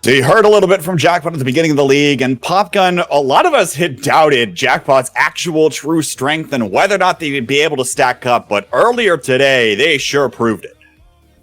So you heard a little bit from Jackpot at the beginning of the league, and Popgun, a lot of us had doubted Jackpot's actual true strength and whether or not they'd be able to stack up, but earlier today, they sure proved it.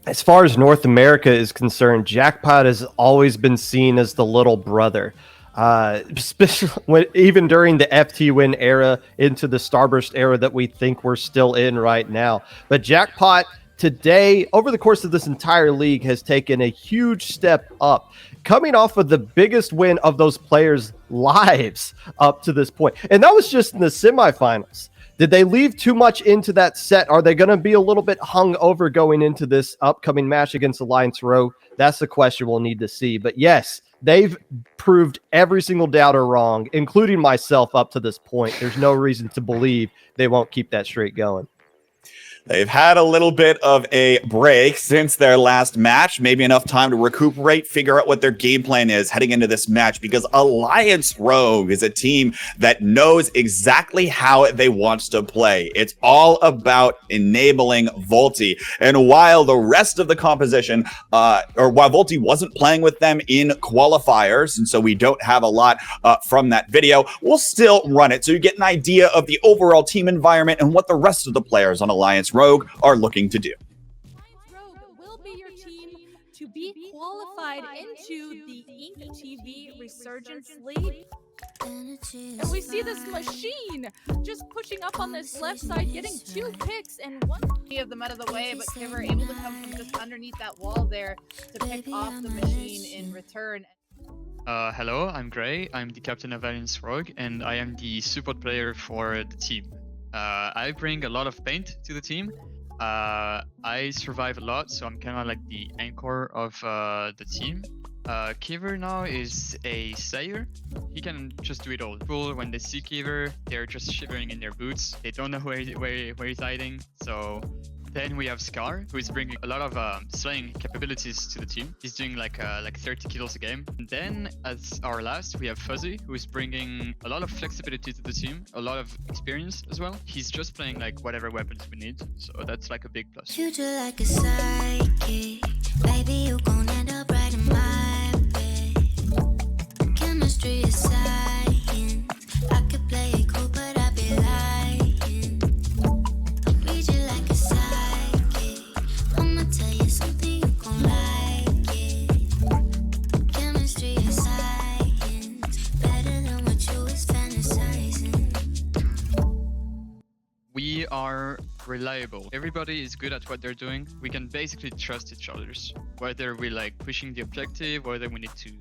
As far as North America is concerned, Jackpot has always been seen as the little brother. Especially even during the FT Win era into the Starburst era that we think we're still in right now. But Jackpot today, over the course of this entire league, has taken a huge step up, coming off of the biggest win of those players' lives up to this point. And that was just in the semifinals. Did they leave too much into that set? Are they going to be a little bit hung over going into this upcoming match against Alliance Rogue? That's the question we'll need to see. But yes, they've proved every single doubter wrong, including myself up to this point. There's no reason to believe they won't keep that streak going. They've had a little bit of a break since their last match, maybe enough time to recuperate, figure out what their game plan is heading into this match, because Alliance Rogue is a team that knows exactly how they want to play. It's all about enabling Volti. And while the rest of the composition, while Volti wasn't playing with them in qualifiers, and so we don't have a lot from that video, we'll still run it so you get an idea of the overall team environment and what the rest of the players on Alliance Rogue are looking to do. Rogue will be your team to be qualified into the InkTV Resurgence League. And we see this machine just pushing up on this left side, getting 2 picks and 1 of them out of the way, but Kiver able to come from just underneath that wall there to pick off the machine in return. Hello, I'm Gray. I'm the captain of Alliance Rogue, and I am the support player for the team. I bring a lot of paint to the team. I survive a lot, so I'm kind of like the anchor of the team. Kiver now is a Slayer. He can just do it all. People, when they see Kiver, they're just shivering in their boots. They don't know where he's hiding. So then we have Scar, who is bringing a lot of slaying capabilities to the team. He's doing like 30 kills a game. And then as our last, we have Fuzzy, who is bringing a lot of flexibility to the team, a lot of experience as well. He's just playing like whatever weapons we need, so that's like a big plus. Future like a psychic, baby, you gon' end up right in my bed. Chemistry is science, I could play it cool, but I be lying. I'll read you like a psychic, I'ma tell you something you gon' like it. Chemistry is science, better than what you was fantasizing. We are reliable. Everybody is good at what they're doing. We can basically trust each other's. Whether we're like pushing the objective, whether we need to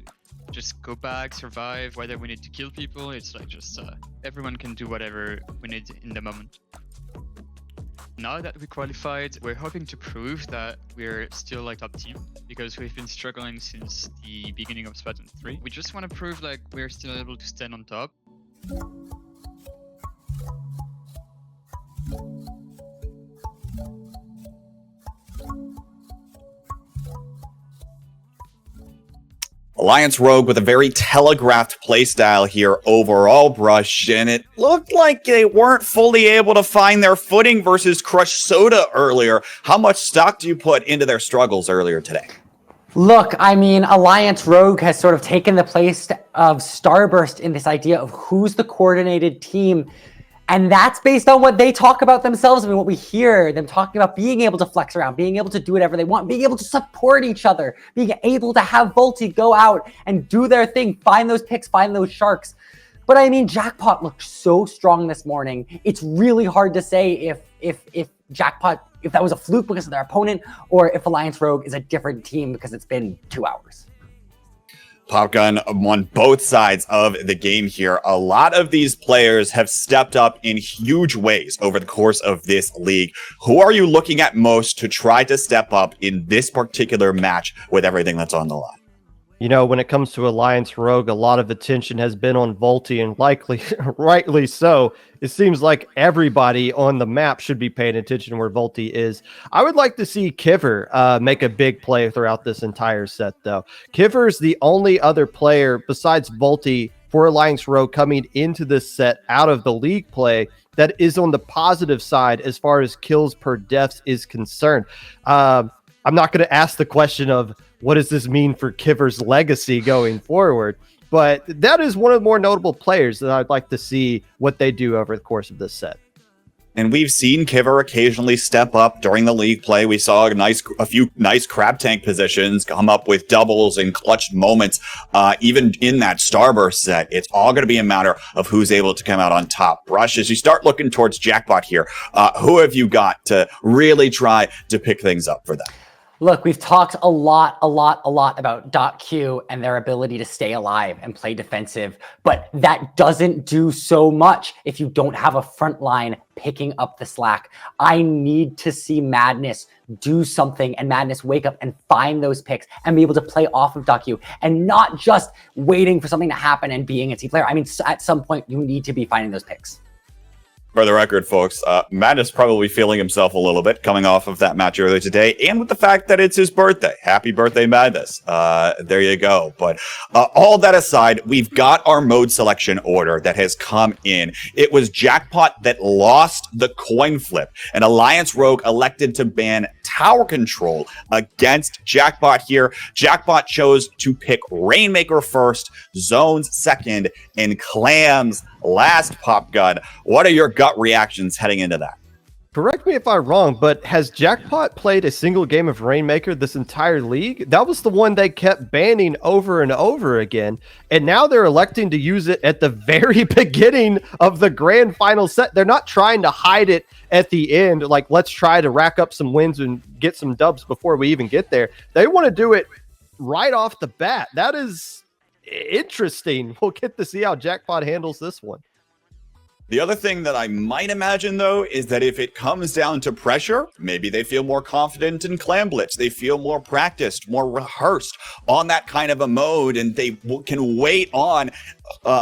just go back, survive, whether we need to kill people, it's like just everyone can do whatever we need in the moment. Now that we qualified, we're hoping to prove that we're still like top team, because we've been struggling since the beginning of Splatoon 3. We just want to prove like we're still able to stand on top. Alliance Rogue with a very telegraphed playstyle here overall, Brush, and it looked like they weren't fully able to find their footing versus Crush Soda earlier. How much stock do you put into their struggles earlier today? Look, I mean, Alliance Rogue has sort of taken the place of Starburst in this idea of who's the coordinated team. And that's based on what they talk about themselves. I mean, what we hear them talking about, being able to flex around, being able to do whatever they want, being able to support each other, being able to have Volti go out and do their thing, find those picks, find those sharks. But I mean, Jackpot looked so strong this morning. It's really hard to say if Jackpot, if that was a fluke because of their opponent, or if Alliance Rogue is a different team because it's been 2 hours. Popgun on both sides of the game here. A lot of these players have stepped up in huge ways over the course of this league. Who are you looking at most to try to step up in this particular match with everything that's on the line? You know, when it comes to Alliance Rogue, a lot of attention has been on Volti, and likely, rightly so. It seems like everybody on the map should be paying attention where Volti is. I would like to see Kiver make a big play throughout this entire set, though. Kiver is the only other player besides Volti for Alliance Rogue coming into this set out of the league play that is on the positive side as far as kills per deaths is concerned. I'm not going to ask the question of what does this mean for Kiver's legacy going forward? But that is one of the more notable players that I'd like to see what they do over the course of this set. And we've seen Kiver occasionally step up during the league play. We saw a few nice crab tank positions come up with doubles and clutch moments, even in that Starburst set. It's all going to be a matter of who's able to come out on top. Brush, as you start looking towards Jackpot here, who have you got to really try to pick things up for them? Look, we've talked a lot about .Q and their ability to stay alive and play defensive, but that doesn't do so much if you don't have a front line picking up the slack. I need to see Madness do something and Madness wake up and find those picks and be able to play off of .Q and not just waiting for something to happen and being a team player. I mean, at some point, you need to be finding those picks. For the record, folks, Madness probably feeling himself a little bit coming off of that match earlier today, and with the fact that it's his birthday. Happy birthday, Madness. There you go. But all that aside, we've got our mode selection order that has come in. It was Jackpot that lost the coin flip, and Alliance Rogue elected to ban tower control against Jackpot here. Jackpot chose to pick Rainmaker first, Zones second, and Clams last. Pop Gun, what are your gut reactions heading into that? Correct me if I'm wrong, but has Jackpot played a single game of Rainmaker this entire league? That was the one they kept banning over and over again, and now they're electing to use it at the very beginning of the grand final set. They're not trying to hide it at the end, like, let's try to rack up some wins and get some dubs before we even get there. They want to do it right off the bat. That is interesting. We'll get to see how Jackpot handles this one. The other thing that I might imagine, though, is that if it comes down to pressure, maybe they feel more confident in Clam Blitz. They feel more practiced, more rehearsed on that kind of a mode, and they can wait on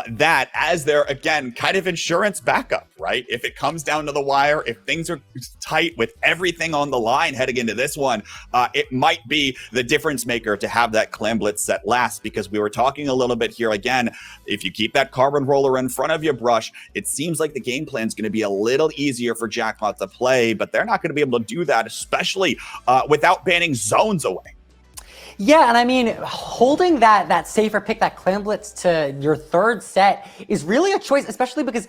that as their, again, kind of insurance backup, right? If it comes down to the wire, if things are tight with everything on the line heading into this one, it might be the difference maker to have that Clam Blitz set last, because we were talking a little bit here again, if you keep that carbon roller in front of your Brush, it seems like the game plan is going to be a little easier for Jackpot to play, but they're not going to be able to do that, especially without banning zones away. Yeah, and I mean, holding that safer pick, that Clam Blitz to your third set is really a choice, especially because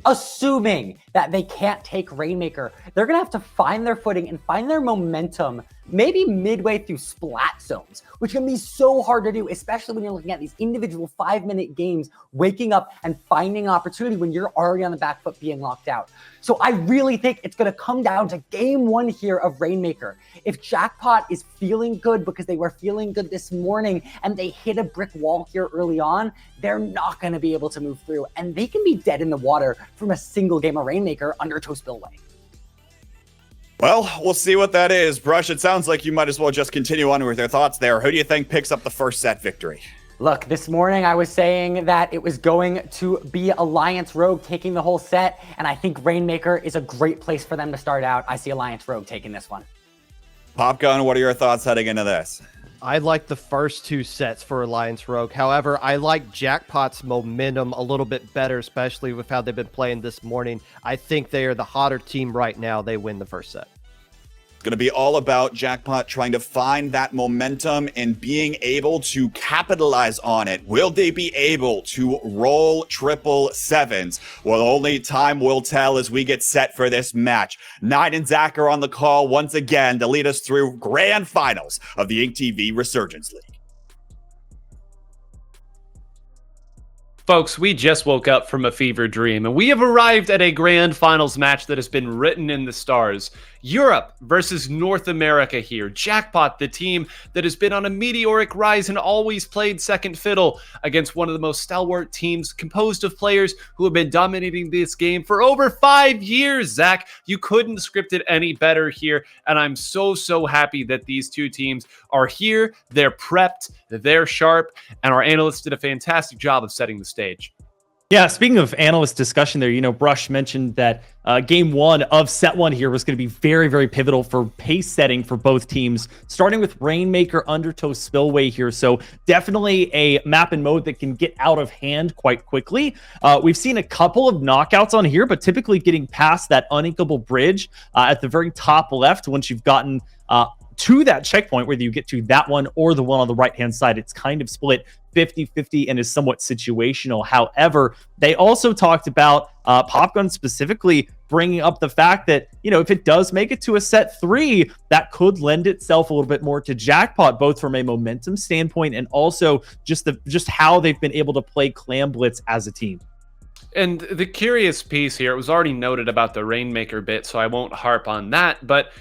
assuming that they can't take Rainmaker, they're going to have to find their footing and find their momentum maybe midway through splat zones, which can be so hard to do, especially when you're looking at these individual 5-minute games, waking up and finding opportunity when you're already on the back foot being locked out. So I really think it's going to come down to game one here of Rainmaker. If Jackpot is feeling good because they were feeling good this morning and they hit a brick wall here early on, they're not going to be able to move through, and they can be dead in the water from a single game of Rainmaker under Toe Spillway. Well, we'll see what that is. Brush, it sounds like you might as well just continue on with your thoughts there. Who do you think picks up the first set victory? Look, this morning I was saying that it was going to be Alliance Rogue taking the whole set, and I think Rainmaker is a great place for them to start out. I see Alliance Rogue taking this one. Popgun, what are your thoughts heading into this? I like the first two sets for Alliance Rogue. However, I like Jackpot's momentum a little bit better, especially with how they've been playing this morning. I think they are the hotter team right now. They win the first set. It's going to be all about Jackpot trying to find that momentum and being able to capitalize on it. Will they be able to roll 777s? Well, only time will tell as we get set for this match. Nine and Zach are on the call once again to lead us through grand finals of the InkTV Resurgence League. Folks, we just woke up from a fever dream, and we have arrived at a grand finals match that has been written in the stars. Europe versus North America here. Jackpot, the team that has been on a meteoric rise and always played second fiddle against one of the most stalwart teams composed of players who have been dominating this game for over 5 years. Zach, you couldn't script it any better here, and I'm so happy that these two teams are here. They're prepped, they're sharp, and our analysts did a fantastic job of setting the stage. Yeah, speaking of analyst discussion there, Brush mentioned that game one of set one here was going to be very pivotal for pace setting for both teams, starting with Rainmaker Undertow Spillway here. So definitely a map and mode that can get out of hand quite quickly. We've seen a couple of knockouts on here, but typically getting past that uninkable bridge at the very top left once you've gotten to that checkpoint, whether you get to that one or the one on the right-hand side. It's kind of split 50-50 and is somewhat situational. However, they also talked about Popgun specifically bringing up the fact that, you know, if it does make it to a set 3, that could lend itself a little bit more to Jackpot, both from a momentum standpoint and also just how they've been able to play Clam Blitz as a team. And the curious piece here, it was already noted about the Rainmaker bit, so I won't harp on that, but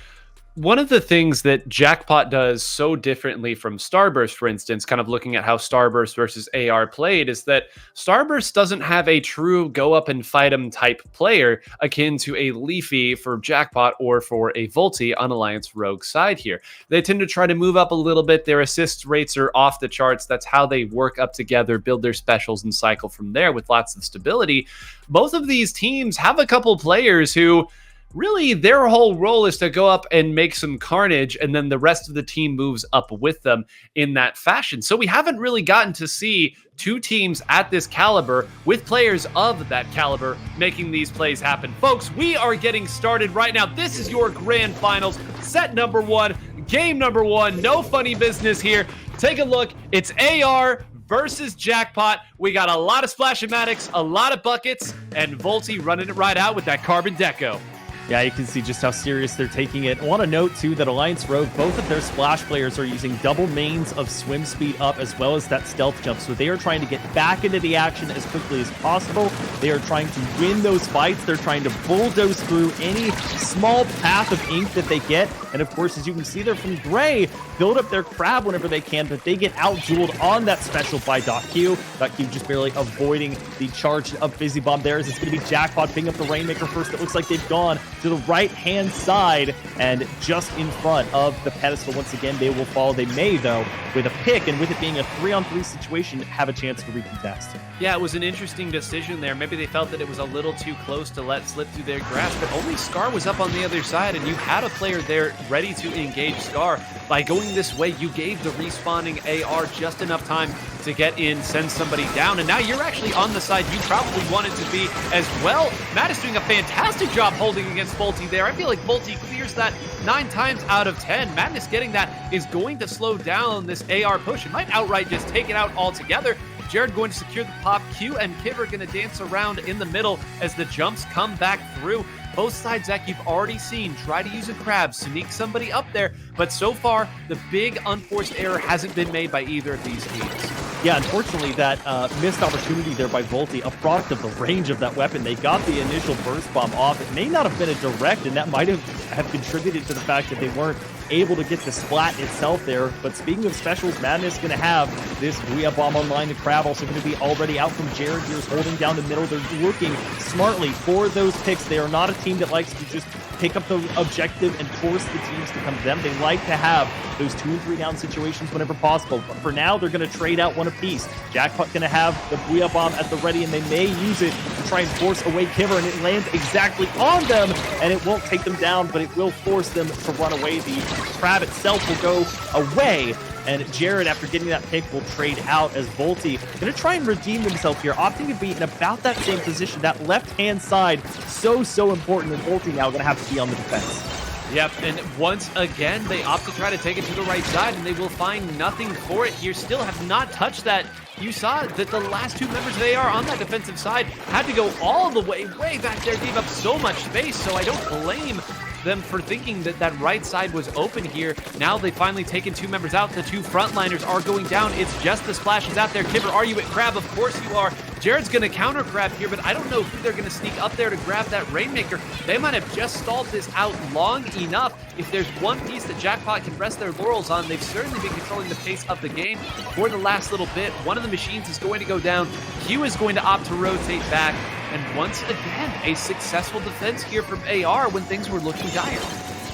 one of the things that Jackpot does so differently from Starburst, for instance, kind of looking at how Starburst versus AR played, is that Starburst doesn't have a true go up and fight 'em type player akin to a Leafy for Jackpot or for a Volti on Alliance Rogue side here. They tend to try to move up a little bit. Their assist rates are off the charts. That's how they work up together, build their specials, and cycle from there with lots of stability. Both of these teams have a couple players who really their whole role is to go up and make some carnage, and then the rest of the team moves up with them in that fashion. So we haven't really gotten to see two teams at this caliber with players of that caliber making these plays happen. Folks, we are getting started right now. This is your grand finals, set number 1, game number 1. No funny business here. Take a look. It's AR versus Jackpot. We got a lot of Splash-O-Matics, a lot of buckets, and Volti running it right out with that Carbon Deco. Yeah, you can see just how serious they're taking it. I want to note, too, that Alliance Rogue, both of their Splash players are using double mains of swim speed up as well as that stealth jump. So they are trying to get back into the action as quickly as possible. They are trying to win those fights. They're trying to bulldoze through any small path of ink that they get. And, of course, as you can see there from Gray, build up their crab whenever they can, but they get out-dueled on that special by .Q. .Q just barely avoiding the charge of Fizzy Bomb there, as it's going to be Jackpot picking up the Rainmaker first. It looks like they've gone to the right-hand side and just in front of the pedestal. Once again, they will fall. They may, though, with a pick, and with it being a 3-on-3 situation, have a chance to recontest. Yeah, it was an interesting decision there. Maybe they felt that it was a little too close to let slip through their grasp, but only Scar was up on the other side, and you had a player there ready to engage Scar. By going this way, you gave the respawning AR just enough time to get in, send somebody down, and now you're actually on the side you probably wanted to be as well. Matt is doing a fantastic job holding against Volti there. I feel like Volti clears that 9 times out of 10. Madness getting that is going to slow down this AR push. It might outright just take it out altogether. Jared going to secure the pop. Q and Kid are going to dance around in the middle as the jumps come back through. Both sides, Zach, you've already seen try to use a crab, sneak somebody up there, but so far, the big unforced error hasn't been made by either of these teams. Yeah, unfortunately, that missed opportunity there by Volti, a product of the range of that weapon. They got the initial burst bomb off. It may not have been a direct, and that might have contributed to the fact that they weren't able to get the splat itself there. But speaking of specials, Madness going to have this Booyah Bomb online. The crab also going to be already out from Jared here, holding down the middle. They're looking smartly for those picks. They are not a team that likes to just pick up the objective and force the teams to come to them. They like to have those 2 and 3 down situations whenever possible. But for now, they're going to trade out one apiece. Jackpot going to have the Booyah Bomb at the ready, and they may use it to try and force away Kiver, and it lands exactly on them, and it won't take them down, but it will force them to run away. The crab itself will go away, and Jared, after getting that pick, will trade out as Volti going to try and redeem himself here, opting to be in about that same position. That left-hand side, so important, and Volti now going to have to be on the defense. Yep, and once again, they opt to try to take it to the right side, and they will find nothing for it here. Still have not touched that. You saw that the last 2 members of AR on that defensive side had to go all the way back there, gave up so much space, so I don't blame them for thinking that that right side was open here. Now they've finally taken 2 members out. The 2 frontliners are going down. It's just the splashes out there. Kibber, are you at Crab? Of course you are. Jared's going to counter Crab here, but I don't know who they're going to sneak up there to grab that Rainmaker. They might have just stalled this out long enough. If there's one piece that Jackpot can rest their laurels on, they've certainly been controlling the pace of the game for the last little bit. One of the machines is going to go down. Q is going to opt to rotate back. And once again, a successful defense here from AR when things were looking dire.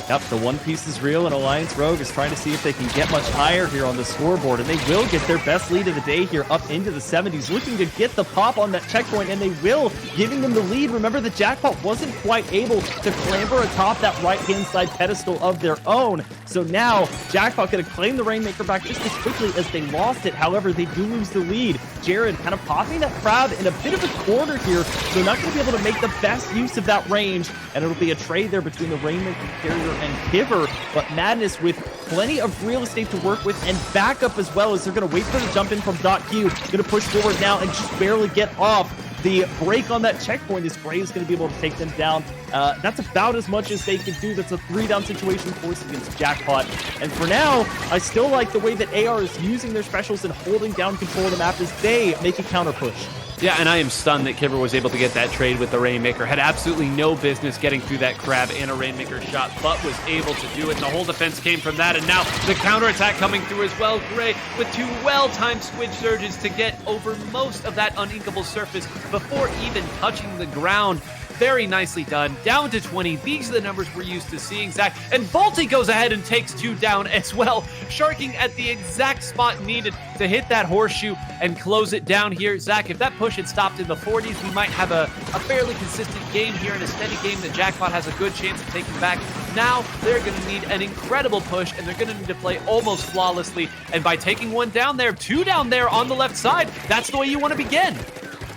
Yep, the one piece is real, and Alliance Rogue is trying to see if they can get much higher here on the scoreboard, and they will get their best lead of the day here up into the 70s, looking to get the pop on that checkpoint, and they will, giving them the lead. Remember, the Jackpot wasn't quite able to clamber atop that right-hand side pedestal of their own. So now Jackpot going to claim the Rainmaker back just as quickly as they lost it. However, they do lose the lead. Jared kind of popping that crowd in a bit of a corner here. They're not going to be able to make the best use of that range, and it'll be a trade there between the Rainmaker carrier and Kiver. But Madness with plenty of real estate to work with and backup as well, as they're going to wait for the jump in from .Q. Going to push forward now and just barely get off the break on that checkpoint, as Gray is going to be able to take them down. That's about as much as they can do. That's a 3-down situation force against Jackpot. And for now, I still like the way that AR is using their specials and holding down control of the map as they make a counter push. Yeah, and I am stunned that Kiver was able to get that trade with the Rainmaker. Had absolutely no business getting through that crab and a Rainmaker shot, but was able to do it. And the whole defense came from that. And now the counterattack coming through as well. Gray with 2 well-timed switch surges to get over most of that uninkable surface before even touching the ground. Very nicely done. Down to 20. These are the numbers we're used to seeing, Zach. And Volty goes ahead and takes 2 down as well, sharking at the exact spot needed to hit that horseshoe and close it down here. Zach, if that push had stopped in the 40s, we might have a fairly consistent game here and a steady game that Jackpot has a good chance of taking back. Now they're going to need an incredible push, and they're going to need to play almost flawlessly. And by taking 1 down there, 2 down there on the left side, that's the way you want to begin.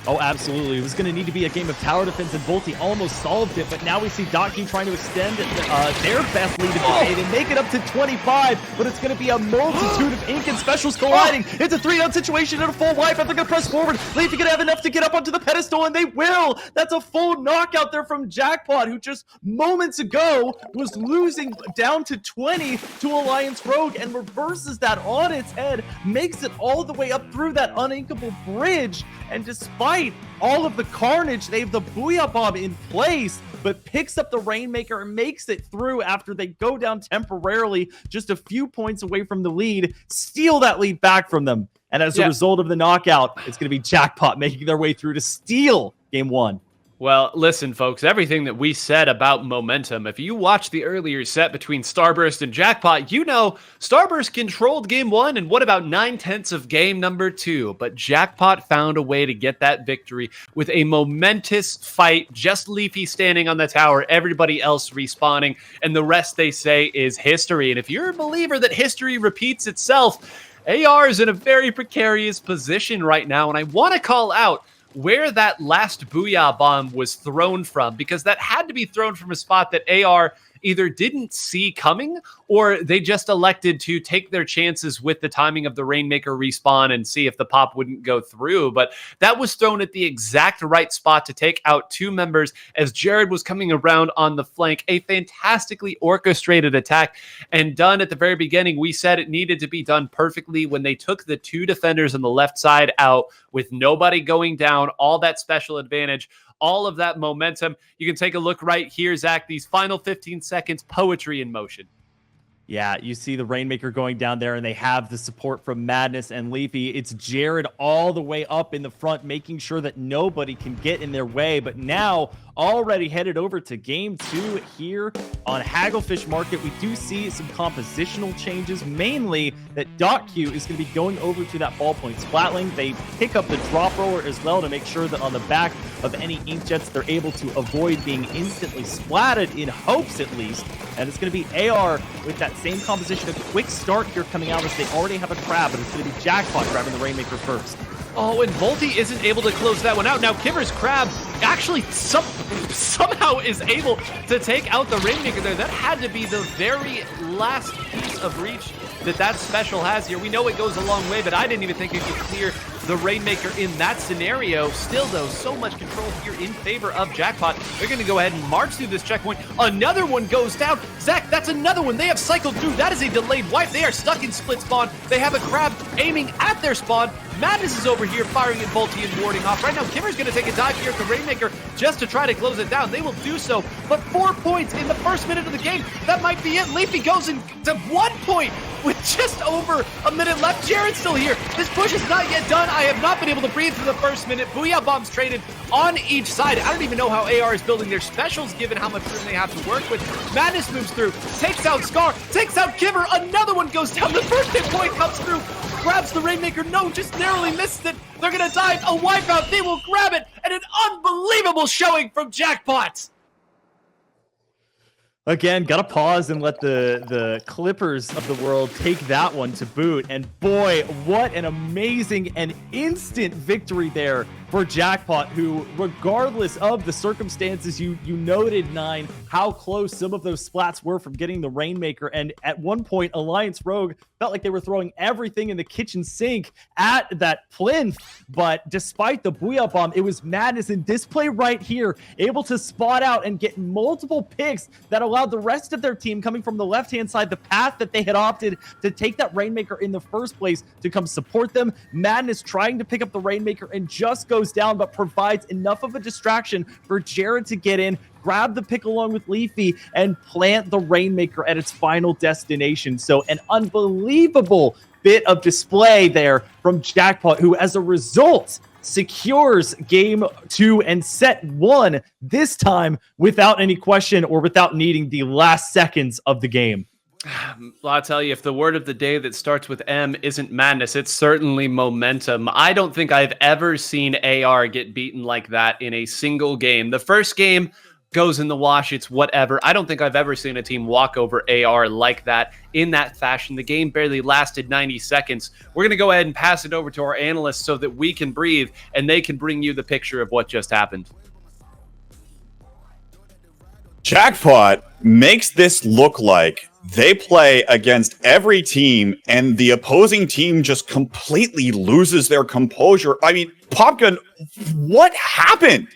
Oh, absolutely. It was going to need to be a game of tower defense, and Volty almost solved it, but now we see .Q trying to extend their best lead of the day. They make it up to 25, but it's going to be a multitude of Ink and specials colliding. It's a 3-down situation and a full wipe, and they're going to press forward. Leafy going to have enough to get up onto the pedestal, and they will. That's a full knockout there from Jackpot, who just moments ago was losing down to 20 to Alliance Rogue, and reverses that on its head, makes it all the way up through that uninkable bridge, and despite all of the carnage, they have the Booyah Bomb in place, but picks up the Rainmaker and makes it through after they go down temporarily, just a few points away from the lead, steal that lead back from them. And as a result of the knockout, it's going to be Jackpot making their way through to steal game 1. Well, listen, folks, everything that we said about momentum, if you watched the earlier set between Starburst and Jackpot, you know Starburst controlled game 1 and what about 9/10 of game number 2? But Jackpot found a way to get that victory with a momentous fight, just Leafy standing on the tower, everybody else respawning, and the rest, they say, is history. And if you're a believer that history repeats itself, AR is in a very precarious position right now, and I want to call out where that last Booyah Bomb was thrown from, because that had to be thrown from a spot that AR either didn't see coming or they just elected to take their chances with the timing of the Rainmaker respawn and see if the pop wouldn't go through. But that was thrown at the exact right spot to take out 2 members as Jared was coming around on the flank. A fantastically orchestrated attack and done at the very beginning. We said it needed to be done perfectly when they took the 2 defenders on the left side out with nobody going down, all that special advantage, all of that momentum. You can take a look right here, Zach. These final 15 seconds, poetry in motion. Yeah, you see the Rainmaker going down there, and they have the support from Madness and Leafy. It's Jared all the way up in the front, making sure that nobody can get in their way. But now, already headed over to game 2 here on Hagglefish Market. We do see some compositional changes, mainly that .Q is going to be going over to that ballpoint Splatling. They pick up the drop roller as well to make sure that on the back of any inkjets, they're able to avoid being instantly splatted, in hopes at least. And it's going to be AR with that same composition. A quick start here coming out as they already have a crab, but it's going to be Jackpot grabbing the Rainmaker first. Oh, and Volty isn't able to close that one out. Now, Kiver's Crab actually somehow is able to take out the Rainmaker there. That had to be the very last piece of reach that special has here. We know it goes a long way, but I didn't even think it could clear the Rainmaker in that scenario. Still, though, so much control here in favor of Jackpot. They're going to go ahead and march through this checkpoint. Another one goes down. Zach, that's another one. They have cycled through. That is a delayed wipe. They are stuck in split spawn. They have a crab aiming at their spawn. Madness is over here firing at Volty and warding off. Right now, Kimmer's going to take a dive here at the Rainmaker just to try to close it down. They will do so, but 4 points in the first minute of the game. That might be it. Leafy goes into 1 point with just over a minute left. Jared's still here. This push is not yet done. I have not been able to breathe through the first minute. Booyah Bombs traded on each side. I don't even know how AR is building their specials given how much room they have to work with. Madness moves through, takes out Scar, takes out Kimmer. Another one goes down. The first hit point comes through, grabs the Rainmaker. No, just narrowly misses it. They're going to dive. A wipeout. They will grab it. And an unbelievable showing from Jackpot. Again, gotta pause and let the Clippers of the world take that one to boot. And boy, what an amazing and instant victory there for Jackpot, who, regardless of the circumstances, you noted, Nine, how close some of those splats were from getting the Rainmaker. And at one point, Alliance Rogue felt like they were throwing everything in the kitchen sink at that plinth. But despite the Booyah Bomb, it was madness. And this play right here, able to spot out and get multiple picks that allowed the rest of their team coming from the left-hand side, the path that they had opted to take that Rainmaker in the first place, to come support them. Madness trying to pick up the Rainmaker and just goes down, but provides enough of a distraction for Jared to get in, grab the pick along with Leafy, and plant the Rainmaker at its final destination. So an unbelievable bit of display there from Jackpot, who as a result secures game 2 and set 1, this time without any question or without needing the last seconds of the game. I'll tell you, if the word of the day that starts with M isn't madness, it's certainly momentum. I don't think I've ever seen AR get beaten like that in a single game. The first game goes in the wash, it's whatever. I don't think I've ever seen a team walk over AR like that in that fashion. The game barely lasted 90 seconds. We're going to go ahead and pass it over to our analysts so that we can breathe and they can bring you the picture of what just happened. Jackpot makes this look like they play against every team and the opposing team just completely loses their composure. I mean, Popgun, what happened?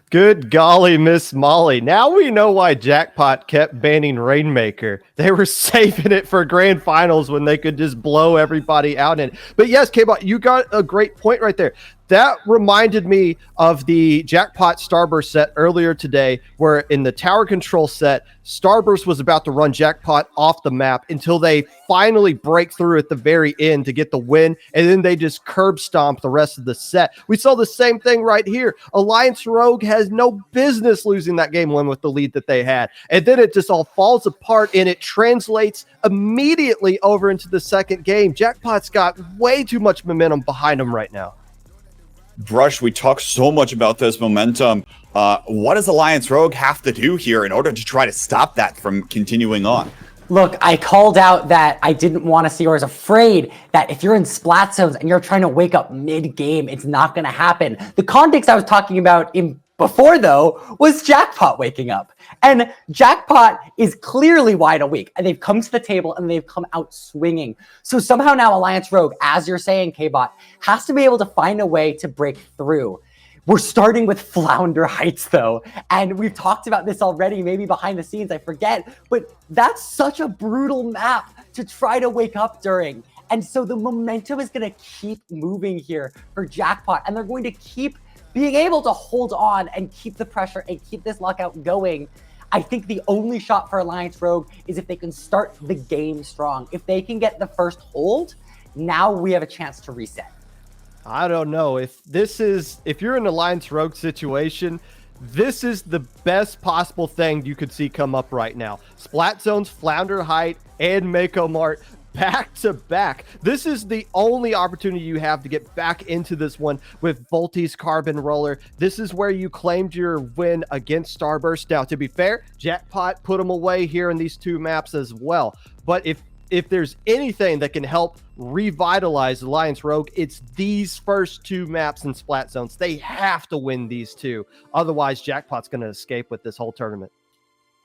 Good golly, Miss Molly. Now we know why Jackpot kept banning Rainmaker. They were saving it for grand finals when they could just blow everybody out in. But yes, K-Bot, you got a great point right there. That reminded me of the Jackpot Starburst set earlier today, where in the tower control set, Starburst was about to run Jackpot off the map until they finally break through at the very end to get the win, and then they just curb stomp the rest of the set. We saw the same thing right here. Alliance Rogue has no business losing that game one with the lead that they had, and then it just all falls apart, and it translates immediately over into the second game. Jackpot's got way too much momentum behind him right now. Brush, we talk so much about this momentum. What does Alliance Rogue have to do here in order to try to stop that from continuing on? Look, I called out that I didn't want to see, or was afraid that if you're in splat zones and you're trying to wake up mid-game, it's not going to happen. The context I was talking about before, though, was Jackpot waking up. And Jackpot is clearly wide awake. And they've come to the table and they've come out swinging. So somehow now Alliance Rogue, as you're saying, K-Bot, has to be able to find a way to break through. We're starting with Flounder Heights, though. And we've talked about this already, maybe behind the scenes, I forget. But that's such a brutal map to try to wake up during. And so the momentum is going to keep moving here for Jackpot. And they're going to keep being able to hold on and keep the pressure and keep this lockout going. I think the only shot for Alliance Rogue is if they can start the game strong. If they can get the first hold, now we have a chance to reset. I don't know. If you're in an Alliance Rogue situation, this is the best possible thing you could see come up right now. Splat Zones, Flounder Height, and Mako Mart back to back. This is the only opportunity you have to get back into this one with Volti's Carbon Roller. This is where you claimed your win against Starburst. Now, to be fair, Jackpot put them away here in these two maps as well. But if there's anything that can help revitalize Alliance Rogue, it's these first two maps in Splat Zones. They have to win these two. Otherwise, Jackpot's going to escape with this whole tournament.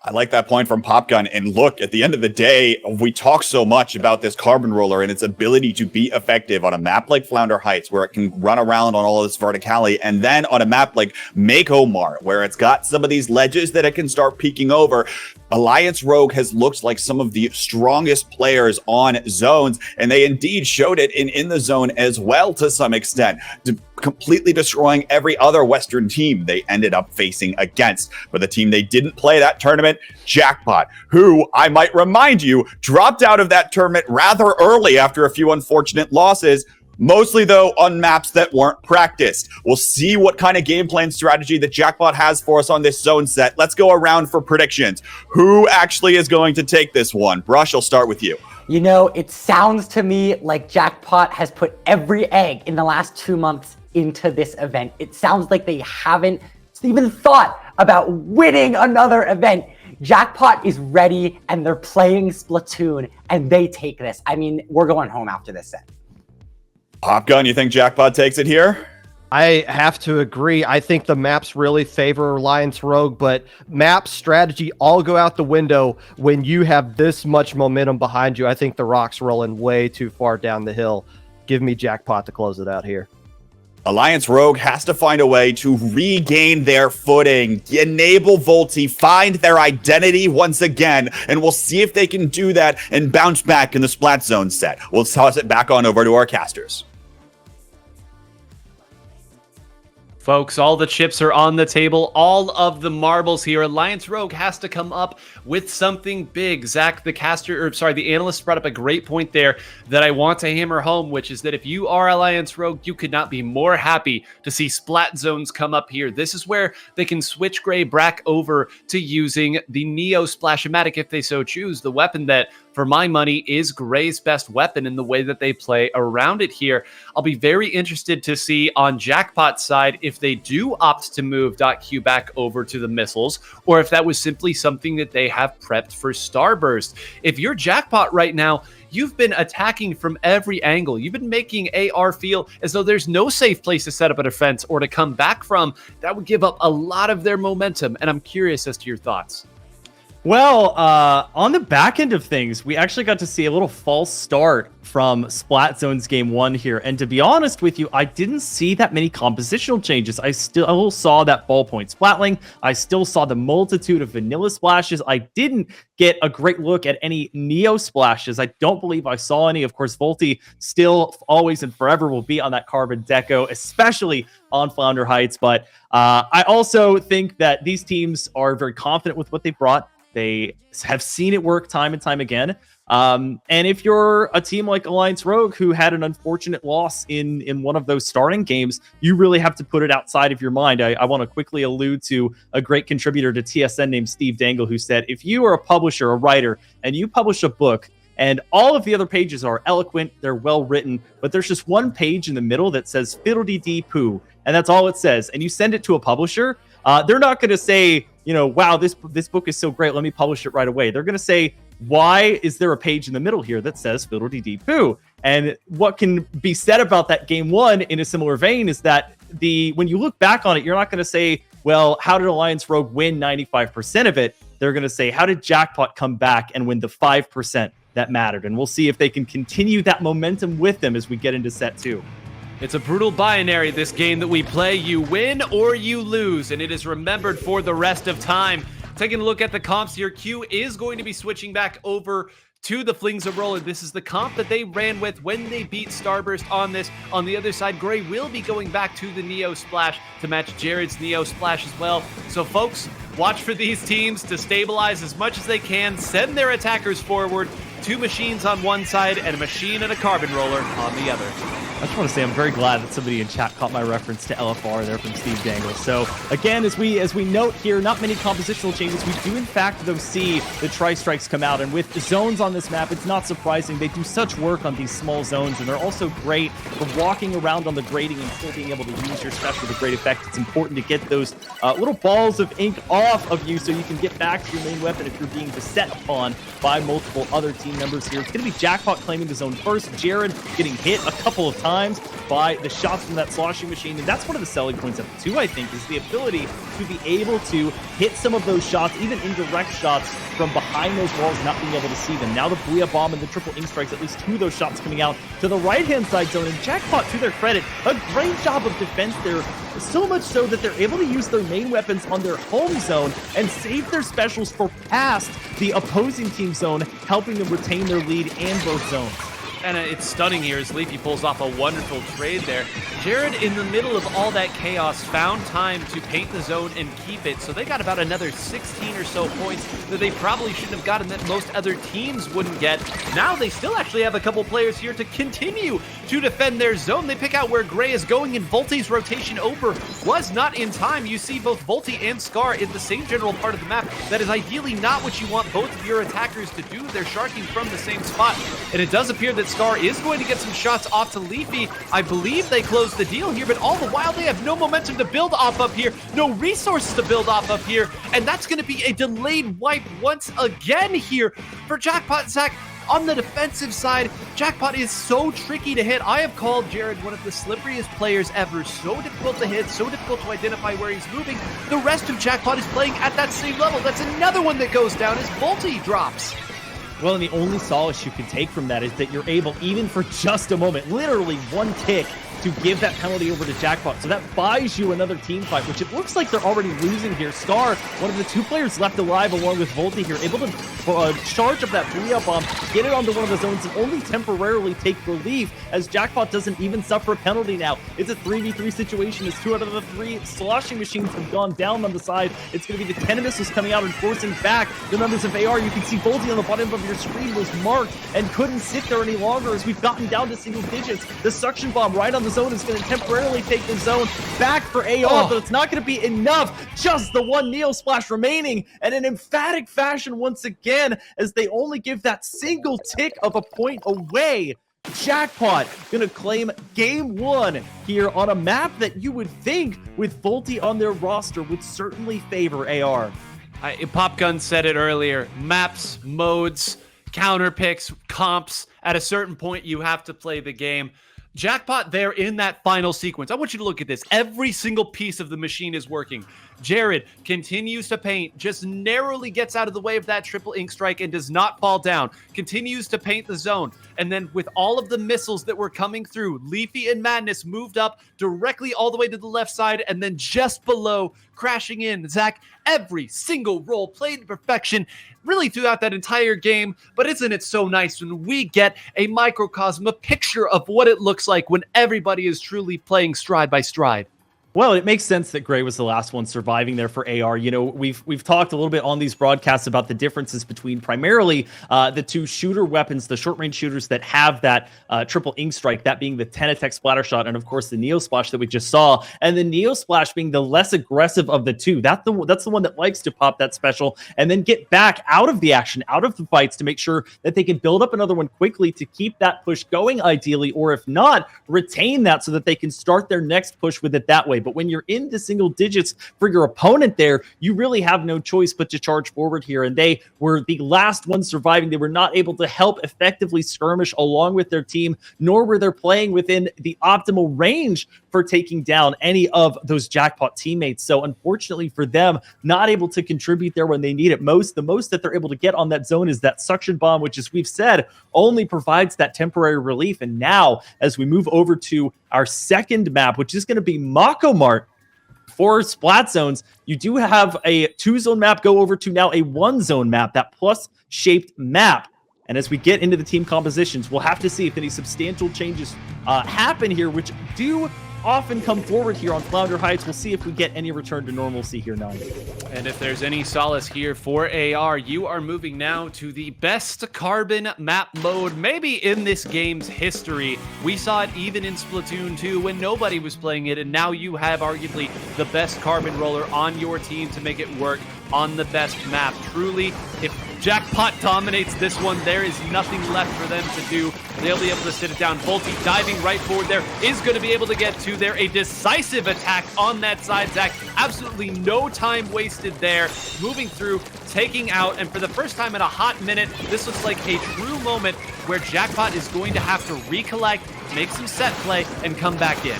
I like that point from Popgun. And look, at the end of the day, we talk so much about this Carbon Roller and its ability to be effective on a map like Flounder Heights, where it can run around on all of this verticality, and then on a map like Mako Mart, where it's got some of these ledges that it can start peeking over. Alliance Rogue has looked like some of the strongest players on zones, and they indeed showed it in the zone as well to some extent, completely destroying every other Western team they ended up facing against. But the team they didn't play that tournament, Jackpot, who, I might remind you, dropped out of that tournament rather early after a few unfortunate losses, mostly, though, on maps that weren't practiced. We'll see what kind of game plan strategy that Jackpot has for us on this zone set. Let's go around for predictions. Who actually is going to take this one? Brush, I'll start with you. You know, it sounds to me like Jackpot has put every egg in the last 2 months into this event. It sounds like they haven't even thought about winning another event. Jackpot is ready and they're playing Splatoon and they take this. I mean, we're going home after this set. Popgun, you think Jackpot takes it here? I have to agree. I think the maps really favor Alliance Rogue, but map strategy all go out the window when you have this much momentum behind you. I think the rock's rolling way too far down the hill. Give me Jackpot to close it out here. Alliance Rogue has to find a way to regain their footing, enable Volti, find their identity once again, and we'll see if they can do that and bounce back in the Splat Zone set. We'll toss it back on over to our casters. Folks, all the chips are on the table. All of the marbles here. Alliance Rogue has to come up with something big. Zach, the analyst brought up a great point there that I want to hammer home, which is that if you are Alliance Rogue, you could not be more happy to see Splat Zones come up here. This is where they can switch Gray back over to using the Neo Splash-O-Matic if they so choose, the weapon that, for my money, is Gray's best weapon in the way that they play around it here. I'll be very interested to see on Jackpot's side if they do opt to move .Q back over to the missiles, or if that was simply something that they have prepped for Starburst. If you're Jackpot right now, you've been attacking from every angle. You've been making AR feel as though there's no safe place to set up a defense or to come back from. That would give up a lot of their momentum, and I'm curious as to your thoughts. Well, on the back end of things, we actually got to see a little false start from Splat Zone's game 1 here. And to be honest with you, I didn't see that many compositional changes. I still saw that ballpoint splatling. I still saw the multitude of vanilla splashes. I didn't get a great look at any Neo splashes. I don't believe I saw any. Of course, Volti still always and forever will be on that Carbon Deco, especially on Flounder Heights. But I also think that these teams are very confident with what they brought. They have seen it work time and time again. And if you're a team like Alliance Rogue, who had an unfortunate loss in one of those starting games, you really have to put it outside of your mind. I want to quickly allude to a great contributor to TSN named Steve Dangle, who said, if you are a publisher, a writer, and you publish a book, and all of the other pages are eloquent, they're well written, but there's just one page in the middle that says fiddle-dee-dee-poo, and that's all it says, and you send it to a publisher, they're not going to say, wow, this book is so great, let me publish it right away. They're going to say, why is there a page in the middle here that says fiddle-dee-dee-poo? And what can be said about that game 1 in a similar vein is that when you look back on it, you're not going to say, well, how did Alliance Rogue win 95% of it? They're going to say, how did Jackpot come back and win the 5% that mattered? And we'll see if they can continue that momentum with them as we get into set 2. It's a brutal binary, this game that we play. You win or you lose, and it is remembered for the rest of time. Taking a look at the comps here, Q is going to be switching back over to the Flings of Roller. This is the comp that they ran with when they beat Starburst on this. On the other side, Gray will be going back to the Neo Splash to match Jared's Neo Splash as well. So folks, watch for these teams to stabilize as much as they can, send their attackers forward, 2 machines on one side and a machine and a Carbon Roller on the other. I just want to say I'm very glad that somebody in chat caught my reference to LFR there from Steve Dangle. So again, as we note here, not many compositional changes. We do in fact though see the tri-strikes come out, and with the zones on this map, it's not surprising. They do such work on these small zones, and they're also great for walking around on the grading and still being able to use your special to great effect. It's important to get those little balls of ink off of you so you can get back to your main weapon if you're being beset upon by multiple other team members here. It's going to be Jackpot claiming the zone first, Jared getting hit a couple of times by the shots from that sloshing machine, and that's one of the selling points of it too, I think, is the ability to be able to hit some of those shots, even indirect shots from behind those walls, not being able to see them. Now the Booyah Bomb and the triple ink strikes, at least 2 of those shots coming out to the right-hand side zone, and Jackpot, to their credit, a great job of defense there, so much so that they're able to use their main weapons on their home zone and save their specials for past the opposing team zone, helping them retain their lead in both zones. And it's stunning here as Leafy pulls off a wonderful trade there. Jared, in the middle of all that chaos, found time to paint the zone and keep it. So they got about another 16 or so points that they probably shouldn't have gotten, that most other teams wouldn't get. Now they still actually have a couple players here to continue to defend their zone. They pick out where Gray is going, and Volti's rotation over was not in time. You see both Volti and Scar in the same general part of the map. That is ideally not what you want both of your attackers to do. They're sharking from the same spot. And it does appear that Scar is going to get some shots off to Leafy. I believe they closed the deal here, but all the while they have no momentum to build off of here, no resources to build off of here, and that's going to be a delayed wipe once again here for Jackpot. Zach, on the defensive side, Jackpot is so tricky to hit. I have called Jared one of the slipperiest players ever. So difficult to hit, so difficult to identify where he's moving. The rest of Jackpot is playing at that same level. That's another one that goes down as Volty drops. Well, and the only solace you can take from that is that you're able, even for just a moment, literally one tick, to give that penalty over to Jackpot. So that buys you another team fight, which it looks like they're already losing here. Scar, one of the 2 players left alive along with Volty here, able to charge up that Booyah Bomb, get it onto one of the zones, and only temporarily take relief as Jackpot doesn't even suffer a penalty now. It's a 3v3 situation as 2 out of the 3 sloshing machines have gone down on the side. It's going to be the 10 missiles coming out and forcing back the members of AR. You can see Volty on the bottom of your screen was marked and couldn't sit there any longer as we've gotten down to single digits. The suction bomb right on the zone is going to temporarily take the zone back for AR, but it's not going to be enough. Just the 1 Neo Splash remaining, and in emphatic fashion once again, as they only give that single tick of a point away. Jackpot going to claim game 1 here on a map that you would think, with Volty on their roster, would certainly favor AR. Popgun said it earlier. Maps, modes, counter picks, comps. At a certain point, you have to play the game. Jackpot there in that final sequence. I want you to look at this. Every single piece of the machine is working. Jared continues to paint, just narrowly gets out of the way of that triple ink strike and does not fall down. Continues to paint the zone. And then with all of the missiles that were coming through, Leafy and Madness moved up directly all the way to the left side and then just below, crashing in. Zach, every single role played to perfection really throughout that entire game. But isn't it so nice when we get a microcosm, a picture of what it looks like when everybody is truly playing stride by stride? Well, it makes sense that Gray was the last one surviving there for AR. You know, we've talked a little bit on these broadcasts about the differences between primarily the 2 shooter weapons, the short-range shooters that have that triple ink strike, that being the 10 attack splatter shot, and of course the Neo Splash that we just saw, and the Neo Splash being the less aggressive of the 2. That's the one that likes to pop that special and then get back out of the action, out of the fights, to make sure that they can build up another one quickly to keep that push going ideally, or if not, retain that so that they can start their next push with it that way. But when you're into single digits for your opponent there, you really have no choice but to charge forward here. And they were the last ones surviving. They were not able to help effectively skirmish along with their team, nor were they playing within the optimal range for taking down any of those Jackpot teammates. So unfortunately for them, not able to contribute there when they need it most. The most that they're able to get on that zone is that suction bomb, which, as we've said, only provides that temporary relief. And now, as we move over to our second map, which is going to be Mako Mart for Splat Zones, you do have a 2-zone map go over to now a 1-zone map, that plus-shaped map. And as we get into the team compositions, we'll have to see if any substantial changes happen here, which do often come forward here on Flounder Heights. We'll see if we get any return to normalcy here, Nine. And if there's any solace here for AR, you are moving now to the best carbon map mode maybe in this game's history. We saw it even in Splatoon 2 when nobody was playing it, and now you have arguably the best carbon roller on your team to make it work on the best map. Truly, if Jackpot dominates this one, there is nothing left for them to do. They'll be able to sit it down. Volty diving right forward there is going to be able to get to there. A decisive attack on that side, Zach. Absolutely no time wasted there. Moving through, taking out, and for the first time in a hot minute, this looks like a true moment where Jackpot is going to have to recollect, make some set play, and come back in.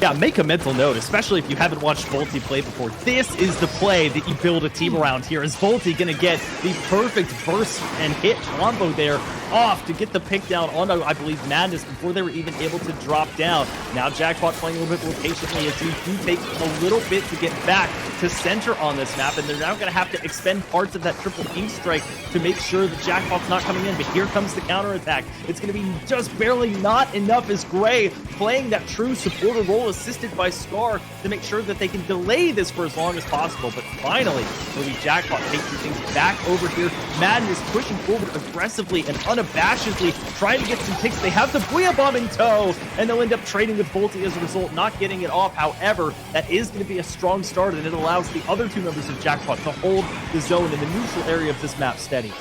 Yeah, make a mental note, especially if you haven't watched Volty play before. This is the play that you build a team around here. Is Volty going to get the perfect burst and hit combo there off to get the pick down on, I believe, Madness before they were even able to drop down. Now Jackpot playing a little bit more patiently as you do take a little bit to get back to center on this map, and they're now going to have to expend parts of that triple ink strike to make sure that Jackpot's not coming in. But here comes the counterattack. It's going to be just barely not enough as Gray playing that true supporter role, assisted by Scar, to make sure that they can delay this for as long as possible. But finally, it'll be Jackpot taking things back over here. Madness pushing forward aggressively and unabashedly, trying to get some picks. They have the Booyah Bomb in tow, and they'll end up trading with Volty as a result, not getting it off. However, that is going to be a strong start, and it allows the other two members of Jackpot to hold the zone in the neutral area of this map steady.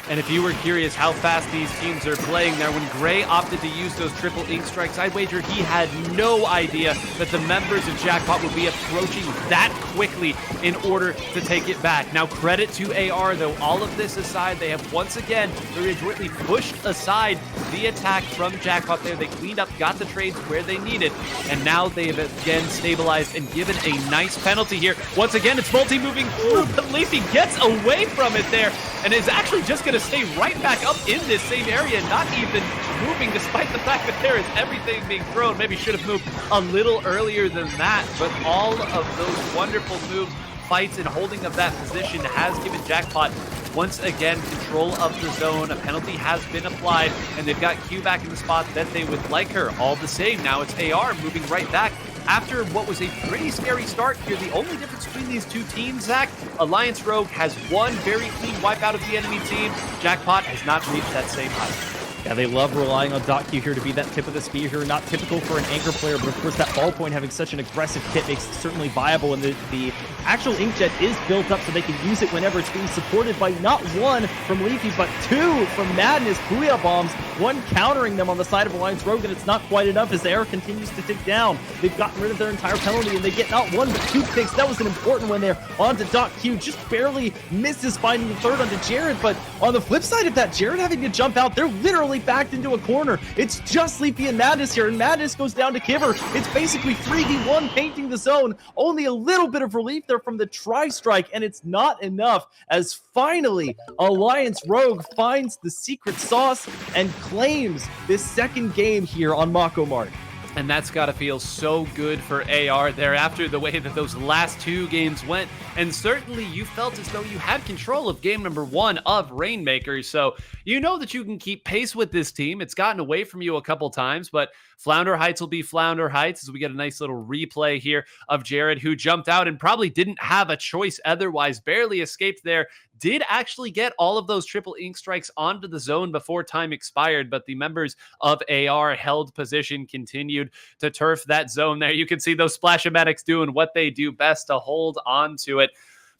And if you were curious how fast these teams are playing there, when Gray opted to use those triple ink strikes, I'd wager he had no idea that the members of Jackpot would be approaching that quickly in order to take it back. Now, credit to AR, though, all of this aside, they have once again very adroitly pushed aside the attack from Jackpot there. They cleaned up, got the trades where they needed, and now they have again stabilized and given a nice penalty here. Once again, it's Multi moving through, but Leafy gets away from it there and is actually just going to stay right back up in this same area, not even moving, despite the fact that there is everything being thrown. Maybe should have moved a little earlier than that, but all of those wonderful moves, fights, and holding of that position has given Jackpot once again control of the zone. A penalty has been applied, and they've got Q back in the spot that they would like her. All the same, now it's AR moving right back after what was a pretty scary start here. The only difference between these two teams, Zach, Alliance Rogue has one very clean wipeout of the enemy team. Jackpot has not reached that same height. Yeah, they love relying on .Q here to be that tip of the spear here. Not typical for an anchor player, but of course that ballpoint having such an aggressive kit makes it certainly viable, and the actual inkjet is built up so they can use it whenever it's being supported by not one from Leafy, but two from Madness. Booyah bombs, one countering them on the side of Alliance Rogue, and it's not quite enough as air continues to tick down. They've gotten rid of their entire penalty, and they get not one, but two picks. That was an important one there onto .Q. Just barely misses finding the third onto Jared, but on the flip side of that, Jared having to jump out, they're literally backed into a corner. It's just Leafy and Madness here, and Madness goes down to Kiver. It's basically 3v1 painting the zone. Only a little bit of relief there from the tri-strike, and it's not enough as finally Alliance Rogue finds the secret sauce and claims this second game here on Mako Mart. And that's got to feel so good for AR there after the way that those last two games went. And certainly you felt as though you had control of game number one of Rainmaker. So you know that you can keep pace with this team. It's gotten away from you a couple times, but Flounder Heights will be Flounder Heights as we get a nice little replay here of Jared, who jumped out and probably didn't have a choice otherwise, barely escaped there. Did actually get all of those triple ink strikes onto the zone before time expired, but the members of AR held position, continued to turf that zone there. You can see those Splash-O-Matics doing what they do best to hold on to it.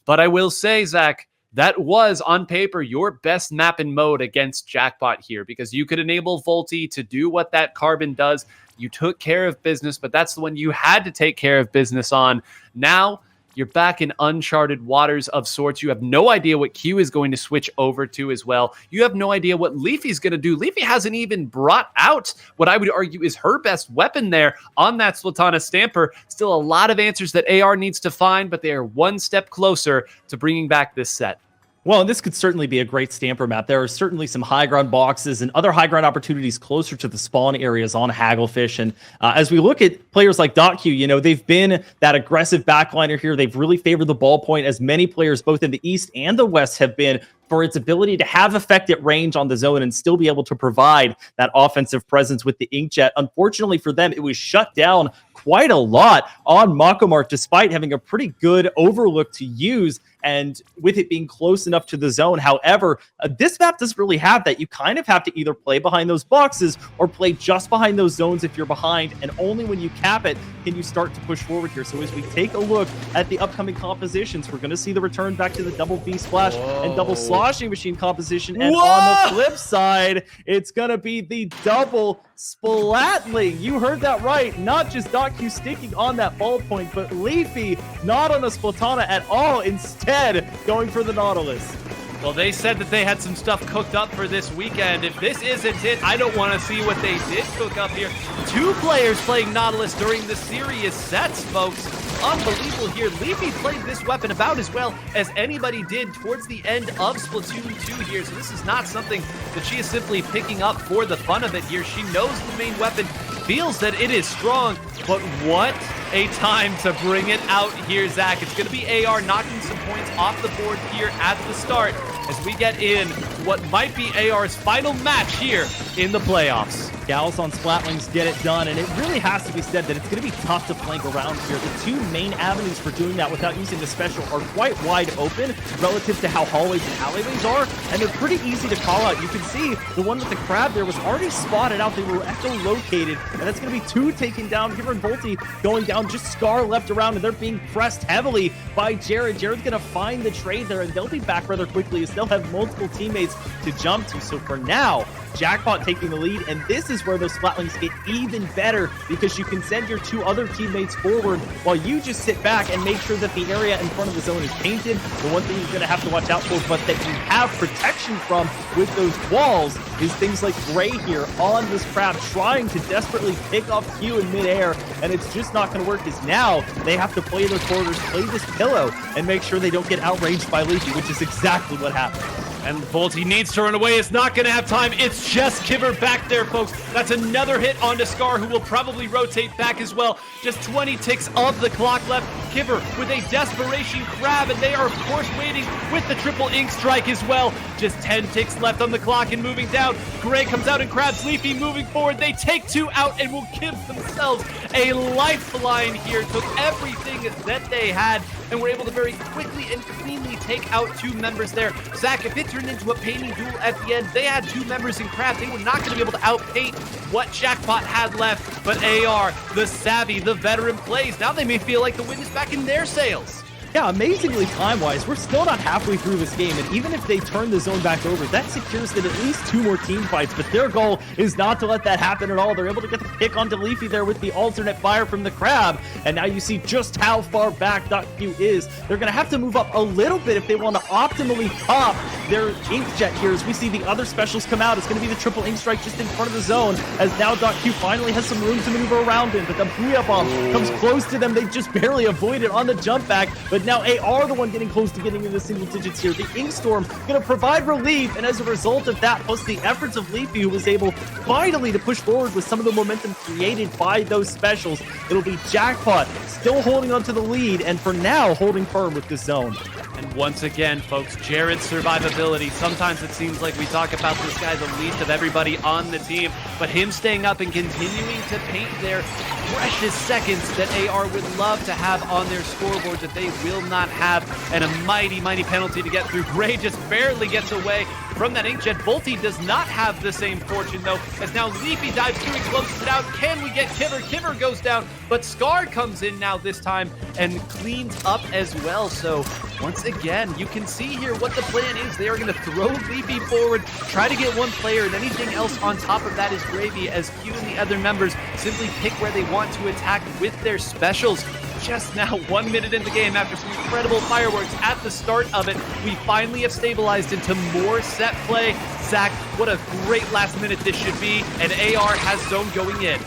But I will say, Zach, that was, on paper, your best map and mode against Jackpot here, because you could enable Volti to do what that Carbon does. You took care of business, but that's the one you had to take care of business on. Now, you're back in uncharted waters of sorts. You have no idea what Q is going to switch over to as well. You have no idea what Leafy's going to do. Leafy hasn't even brought out what I would argue is her best weapon there on that Splatana Stamper. Still a lot of answers that AR needs to find, but they are one step closer to bringing back this set. Well, and this could certainly be a great Stamper map. There are certainly some high ground boxes and other high ground opportunities closer to the spawn areas on Hagglefish. And as we look at players like .Q, you know, they've been that aggressive backliner here. They've really favored the ballpoint, as many players both in the East and the West have been, for its ability to have effect at range on the zone and still be able to provide that offensive presence with the inkjet. Unfortunately for them, it was shut down quite a lot on Mako Mart, despite having a pretty good overlook to use, and with it being close enough to the zone. However, this map doesn't really have that. You kind of have to either play behind those boxes or play just behind those zones if you're behind, and only when you cap it can you start to push forward here. So as we take a look at the upcoming compositions, we're going to see the return back to the double V splash and double sloshing machine composition, and on the flip side, it's going to be the double splatling. You heard that right. Not just .Q sticking on that ballpoint, but Leafy not on a Splatana at all, instead going for the Nautilus. Well, they said that they had some stuff cooked up for this weekend. If this isn't it, I don't want to see what they did cook up here. Two players playing Nautilus during the serious sets, folks. Unbelievable here. Leafy played this weapon about as well as anybody did towards the end of Splatoon 2 here. So this is not something that she is simply picking up for the fun of it here. She knows the main weapon, feels that it is strong, but what a time to bring it out here, Zach. It's going to be AR knocking some points off the board here at the start as we get in what might be AR's final match here in the playoffs. Gals on Splatlings get it done, and it really has to be said that it's going to be tough to flank around here. The two main avenues for doing that without using the special are quite wide open relative to how hallways and alleyways are, and they're pretty easy to call out. You can see the one with the crab there was already spotted out. They were echo-located, and that's going to be two taken down. Giver and Volti going down, just Scar left around, and they're being pressed heavily by Jared. Jared's going to find the trade there, and they'll be back rather quickly as they'll have multiple teammates teammates to jump to. So for now, Jackpot taking the lead, and this is where those Splatlinks get even better because you can send your 2 other teammates forward while you just sit back and make sure that the area in front of the zone is painted. The one thing you're going to have to watch out for, but that you have protection from with those walls, is things like Gray here on this crab trying to desperately pick off Q in midair, and it's just not going to work because now they have to play their quarters, play this pillow, and make sure they don't get outraged by Leafy, which is exactly what happened. And Volty needs to run away. It's not going to have time. It's just Kiver back there, folks. That's another hit onto Scar, who will probably rotate back as well. Just 20 ticks of the clock left. Kiver with a desperation grab, and they are, of course, waiting with the triple ink strike as well. Just 10 ticks left on the clock and moving down. Gray comes out and grabs Leafy, moving forward. They take 2 out and will give themselves a lifeline here. Took everything that they had and were able to very quickly and cleanly take out 2 members there. Zach, if it turned into a painting duel at the end, they had 2 members in Crab. They were not going to be able to outpaint what Jackpot had left. But AR, the savvy, the veteran plays. Now they may feel like the wind is back in their sails. Yeah, amazingly time-wise, we're still not halfway through this game, and even if they turn the zone back over, that secures them at least 2 more team fights, but their goal is not to let that happen at all. They're able to get the pick onto Leafy there with the alternate fire from the Crab, and now you see just how far back .Q is. They're going to have to move up a little bit if they want to optimally pop their Inkjet here. As we see the other specials come out, it's going to be the triple ink strike just in front of the zone, as now .Q finally has some room to maneuver around in, but the Booyah Bomb comes close to them. They just barely avoid it on the jump back, but now AR the one getting close to getting into single digits here. The Ink Storm going to provide relief, and as a result of that, plus the efforts of Leafy, who was able finally to push forward with some of the momentum created by those specials, it'll be Jackpot still holding on to the lead, and for now, holding firm with this zone. And once again, folks, Jared's survivability. Sometimes it seems like we talk about this guy the least of everybody on the team, but him staying up and continuing to paint their precious seconds that AR would love to have on their scoreboard that they will not have, and a mighty, mighty penalty to get through. Gray just barely gets away from that Inkjet. Volty does not have the same fortune, though, as now Leafy dives through and closes it out. Can we get Kiver? Kiver goes down, but Scar comes in now this time and cleans up as well. So once again, you can see here what the plan is. They are going to throw Leafy forward, try to get one player, and anything else on top of that is gravy, as Q and the other members simply pick where they want to attack with their specials. Just now, 1 minute in the game, after some incredible fireworks at the start of it, we finally have stabilized into more set play. Zach, what a great last minute this should be, and AR has zone going in.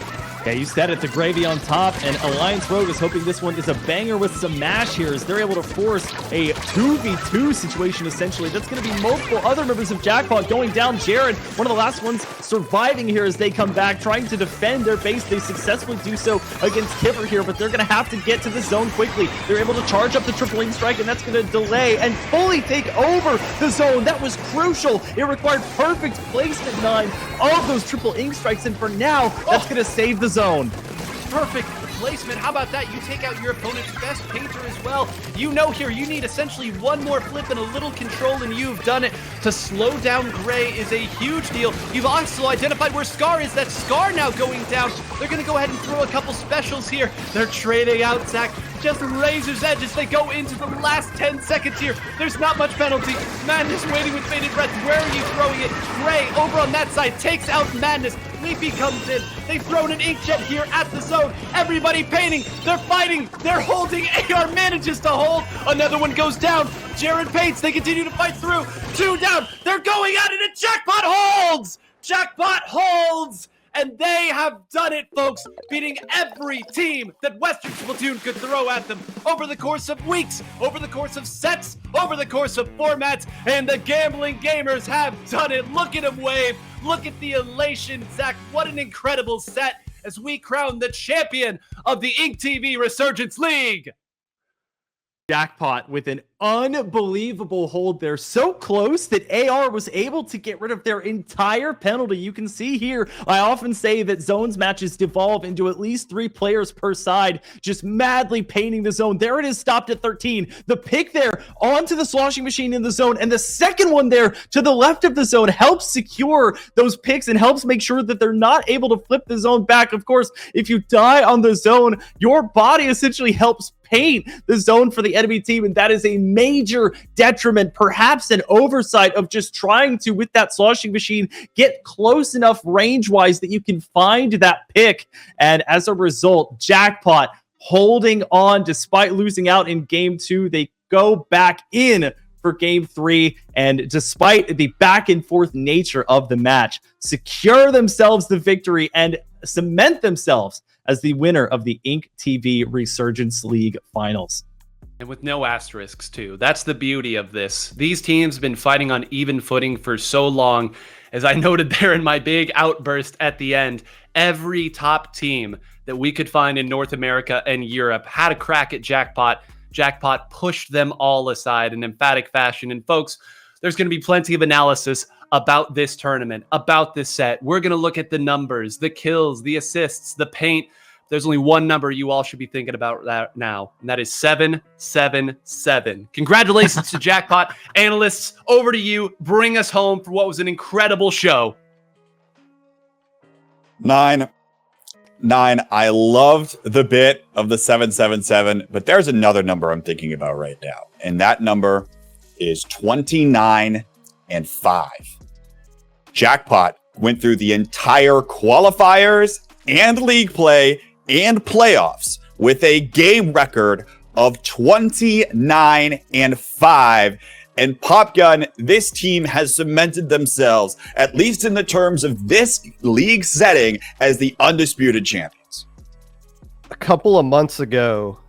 Yeah, you said it, the gravy on top, and Alliance Rogue is hoping this one is a banger with some mash here, as they're able to force a 2v2 situation, essentially. That's going to be multiple other members of Jackpot going down. Jared, one of the last ones surviving here as they come back, trying to defend their base. They successfully do so against Kiver here, but they're going to have to get to the zone quickly. They're able to charge up the triple ink strike, and that's going to delay and fully take over the zone. That was crucial. It required perfect placement 9 of those triple ink strikes, and for now, that's going to save the zone. Perfect placement. How about that? You take out your opponent's best painter as well. You know here you need essentially one more flip and a little control, and you've done it. To slow down Gray is a huge deal. You've also identified where Scar is. That Scar now going down. They're going to go ahead and throw a couple specials here. They're trading out, Zach. Just razor's edge as they go into the last 10 seconds here. There's not much penalty. Madness waiting with bated breath. Where are you throwing it? Gray over on that side takes out Madness. Leafy comes in. They've thrown an Inkjet here at the zone. Everybody painting. They're fighting. They're holding. AR manages to hold. Another one goes down. Jared paints. They continue to fight through. 2 down. They're going at it, and Jackpot holds. Jackpot holds. And they have done it, folks, beating every team that Western Splatoon could throw at them over the course of weeks, over the course of sets, over the course of formats, and the gambling gamers have done it. Look at them wave. Look at the elation, Zach. What an incredible set as we crown the champion of the InkTV Resurgence League. Jackpot with an unbelievable hold there. So close that AR was able to get rid of their entire penalty. You can see here, I often say that zones matches devolve into at least 3 players per side, just madly painting the zone. There it is, stopped at 13. The pick there onto the sloshing machine in the zone, and the second one there to the left of the zone helps secure those picks and helps make sure that they're not able to flip the zone back. Of course, if you die on the zone, your body essentially helps paint the zone for the enemy team, and that is a major detriment, perhaps an oversight of just trying to, with that sloshing machine, get close enough range-wise that you can find that pick. And as a result, Jackpot holding on despite losing out in game 2. They go back in for game 3, and despite the back and forth nature of the match, secure themselves the victory and cement themselves as the winner of the InkTV Resurgence League Finals. And with no asterisks, too. That's the beauty of this. These teams have been fighting on even footing for so long. As I noted there in my big outburst at the end, every top team that we could find in North America and Europe had a crack at Jackpot. Jackpot pushed them all aside in emphatic fashion. And folks, there's going to be plenty of analysis about this tournament, about this set. We're going to look at the numbers, the kills, the assists, the paint. There's only one number you all should be thinking about that now, and that is 777. Congratulations to Jackpot. Analysts, over to you. Bring us home for what was an incredible show. 9. I loved the bit of the 777, but there's another number I'm thinking about right now, and that number is 29 and 5. Jackpot went through the entire qualifiers and league play and playoffs with a game record of 29 and 5. And Popgun, this team has cemented themselves, at least in the terms of this league setting, as the undisputed champions. A couple of months ago,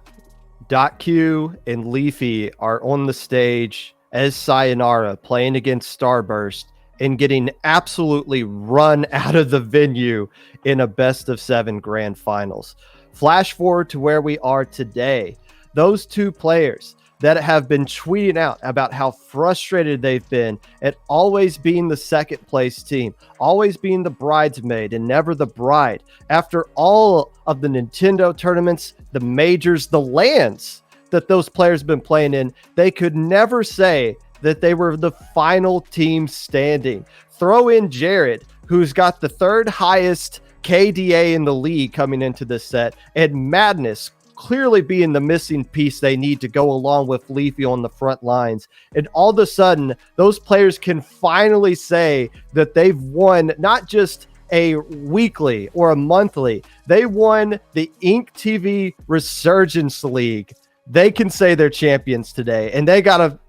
.Q and Leafy are on the stage as Sayonara playing against Starburst and getting absolutely run out of the venue in a best-of-7 grand finals. Flash forward to where we are today. Those two players that have been tweeting out about how frustrated they've been at always being the second place team, always being the bridesmaid and never the bride. After all of the Nintendo tournaments, the majors, the lands that those players have been playing in, they could never say that they were the final team standing. Throw in Jared, who's got the third highest KDA in the league coming into this set, and Madness clearly being the missing piece they need to go along with Leafy on the front lines. And all of a sudden, those players can finally say that they've won not just a weekly or a monthly, they won the InkTV Resurgence League. They can say they're champions today, and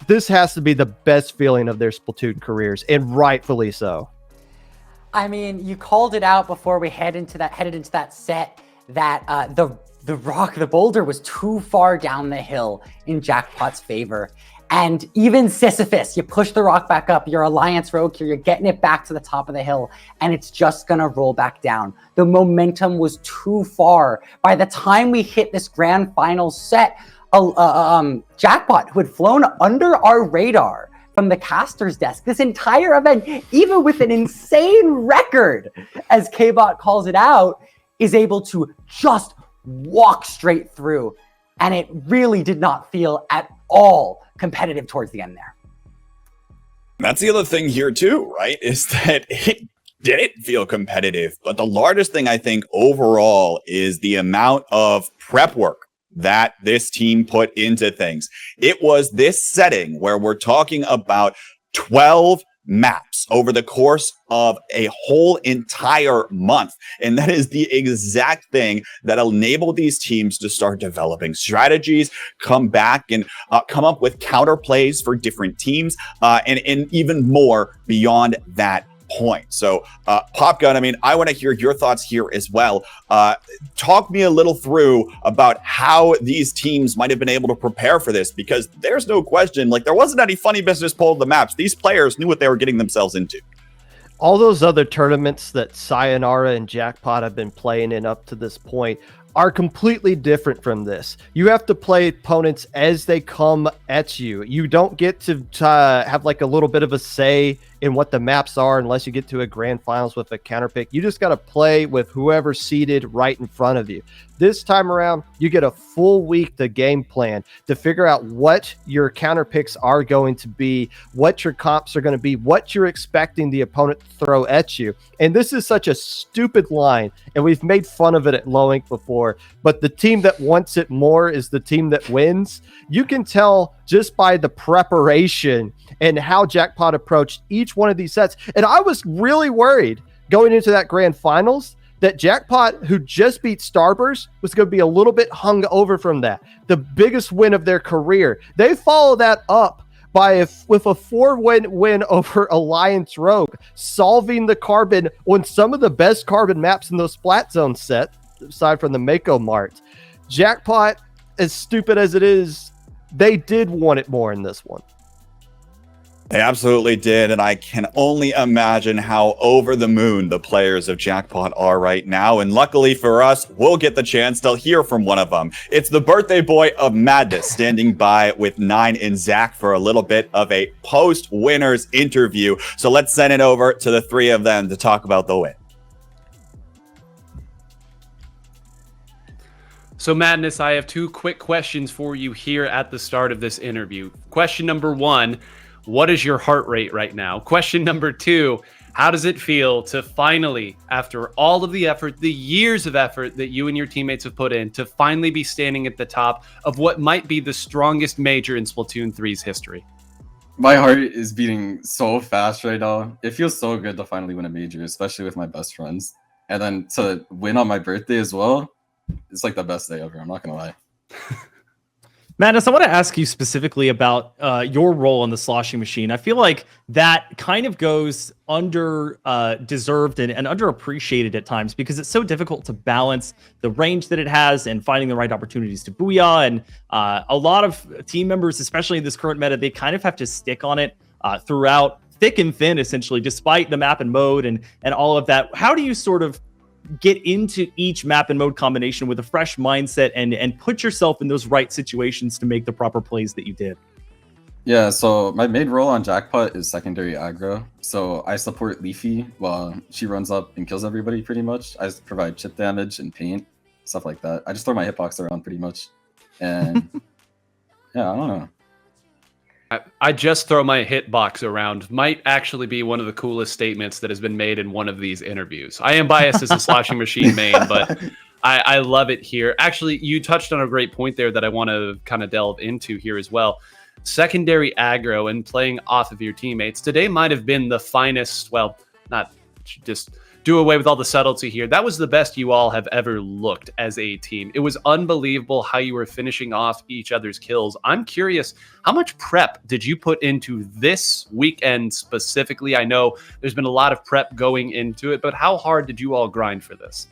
this has to be the best feeling of their Splatoon careers, and rightfully so. I mean, you called it out before we headed into that set that the boulder was too far down the hill in Jackpot's favor. And even Sisyphus, you push the rock back up, you're Alliance Rogue here, you're getting it back to the top of the hill, and it's just gonna roll back down. The momentum was too far. By the time we hit this grand final set, Jackpot, who had flown under our radar from the caster's desk this entire event, even with an insane record, as K-Bot calls it out, is able to just walk straight through. And it really did not feel at all competitive towards the end there. That's the other thing here too, right? Is that it didn't feel competitive. But the largest thing I think overall is the amount of prep work that this team put into things. It was this setting where we're talking about 12 maps over the course of a whole entire month. And that is the exact thing that enabled these teams to start developing strategies, come back and come up with counter plays for different teams, and even more beyond that point. So Popgun, I mean, I want to hear your thoughts here as well. Talk me a little through about how these teams might have been able to prepare for this, because there's no question, like, there wasn't any funny business pulled the maps. These players knew what they were getting themselves into. All those other tournaments that Sayonara and Jackpot have been playing in up to this point are completely different from this. You have to play opponents as they come at you. You don't get to have like a little bit of a say in what the maps are unless you get to a grand finals with a counter pick. You just got to play with whoever's seated right in front of you. This time around, you get a full week to game plan to figure out what your counter picks are going to be, what your comps are going to be, what you're expecting the opponent to throw at you. And this is such a stupid line, and we've made fun of it at Low Ink before, but the team that wants it more is the team that wins. You can tell just by the preparation and how Jackpot approached each one of these sets. And I was really worried going into that grand finals that Jackpot, who just beat Starburst, was going to be a little bit hung over from that. The biggest win of their career. They follow that up with a 4-win win over Alliance Rogue, solving the carbon on some of the best carbon maps in those Splat Zone set, aside from the Mako Mart. Jackpot, as stupid as it is, they did want it more in this one. They absolutely did, and I can only imagine how over the moon the players of Jackpot are right now, and luckily for us, we'll get the chance to hear from one of them. It's the birthday boy of Madness standing by with Nine and Zach for a little bit of a post-winners interview, so let's send it over to the three of them to talk about the win. So Madness, I have two quick questions for you here at the start of this interview. Question number one, what is your heart rate right now? Question number two, how does it feel to finally, after all of the effort, the years of effort that you and your teammates have put in, to finally be standing at the top of what might be the strongest major in Splatoon 3's history? My heart is beating so fast right now. It feels so good to finally win a major, especially with my best friends. And then to win on my birthday as well, it's like the best day ever. I'm not going to lie. Madness, I want to ask you specifically about your role in the sloshing machine. I feel like that kind of goes under deserved and underappreciated at times because it's so difficult to balance the range that it has and finding the right opportunities to booyah. And a lot of team members, especially in this current meta, they kind of have to stick on it throughout thick and thin, essentially, despite the map and mode and all of that. How do you sort of get into each map and mode combination with a fresh mindset and put yourself in those right situations to make the proper plays that you did? Yeah, so my main role on Jackpot is secondary aggro. So I support Leafy while she runs up and kills everybody pretty much. I just provide chip damage and paint, stuff like that. I just throw my hitbox around pretty much. And yeah, I don't know. I just throw my hitbox around might actually be one of the coolest statements that has been made in one of these interviews. I am biased as a sloshing machine main, but I love it here. Actually, you touched on a great point there that I want to kind of delve into here as well. Secondary aggro and playing off of your teammates. Today might have been the finest, well, not just do away with all the subtlety here. That was the best you all have ever looked as a team. It was unbelievable how you were finishing off each other's kills. I'm curious, how much prep did you put into this weekend specifically? I know there's been a lot of prep going into it, but how hard did you all grind for this?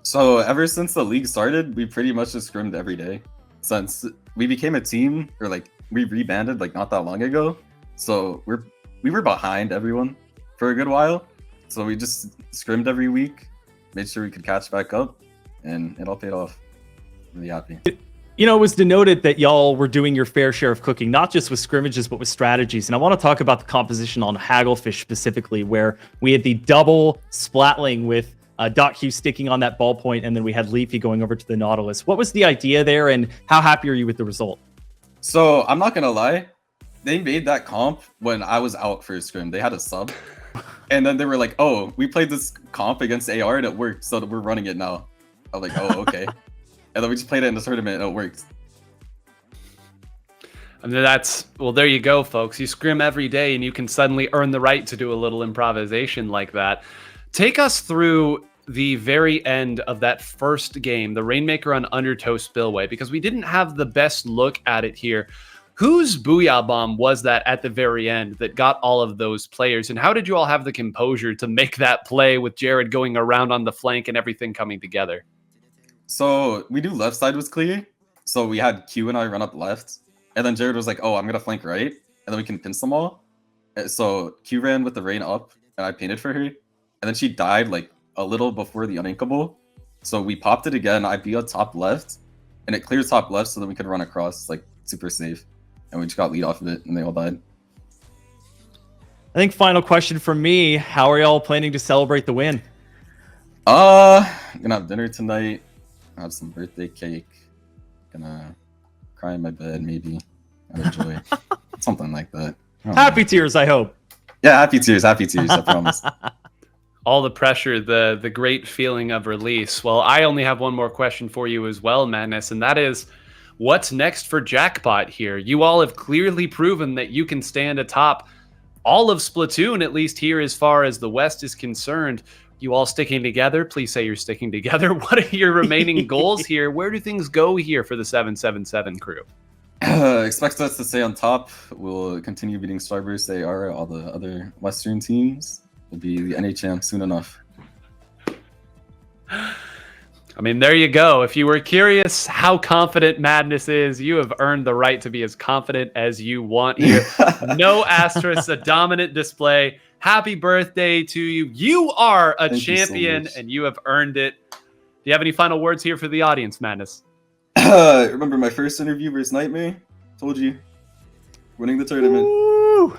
So ever since the league started, we pretty much just scrimmed every day. Since we became a team, or like we rebanded like not that long ago. So we were behind everyone for a good while. So we just scrimmed every week, made sure we could catch back up, and it all paid off. Really happy. You know, it was denoted that y'all were doing your fair share of cooking, not just with scrimmages, but with strategies. And I want to talk about the composition on Hagglefish specifically, where we had the double splatling with .Q sticking on that ballpoint, and then we had Leafy going over to the Nautilus. What was the idea there, and how happy are you with the result? So I'm not going to lie. They made that comp when I was out for a scrim. They had a sub. And then they were like, oh, we played this comp against AR and it worked, so we're running it now. I'm like, oh, okay. And then we just played it in the tournament and it worked. And that's, well, there you go, folks. You scrim every day and you can suddenly earn the right to do a little improvisation like that. Take us through the very end of that first game, the Rainmaker on Undertow Spillway, because we didn't have the best look at it here. Whose Booyah Bomb was that at the very end that got all of those players? And how did you all have the composure to make that play with Jared going around on the flank and everything coming together? So we knew left side was clear. So we had Q and I run up left. And then Jared was like, oh, I'm going to flank right. And then we can pinch them all. So Q ran with the rain up and I painted for her. And then she died like a little before the uninkable. So we popped it again. I beat up top left. And it cleared top left so that we could run across. Like super safe. And we just got lead off of it, and they all died. I think final question from me. How are y'all planning to celebrate the win? Gonna have dinner tonight. Have some birthday cake. Gonna cry in my bed, maybe. And enjoy something like that. Happy tears, I hope. Yeah, happy tears, I promise. All the pressure, the great feeling of release. Well, I only have one more question for you as well, Madness, and that is, what's next for Jackpot here? You all have clearly proven that you can stand atop all of Splatoon, at least here as far as the West is concerned. You all sticking together? Please say you're sticking together. What are your remaining goals here? Where do things go here for the 777 crew? Expect us to stay on top. We'll continue beating Starburst, AR, all the other Western teams. We'll be the NA champ soon enough. I mean, there you go. If you were curious how confident Madness is, you have earned the right to be as confident as you want here. No asterisks, a dominant display. Happy birthday to you. You are a champion, and you have earned it. Do you have any final words here for the audience, Madness? Remember my first interview versus Nightmare? Told you. Winning the tournament.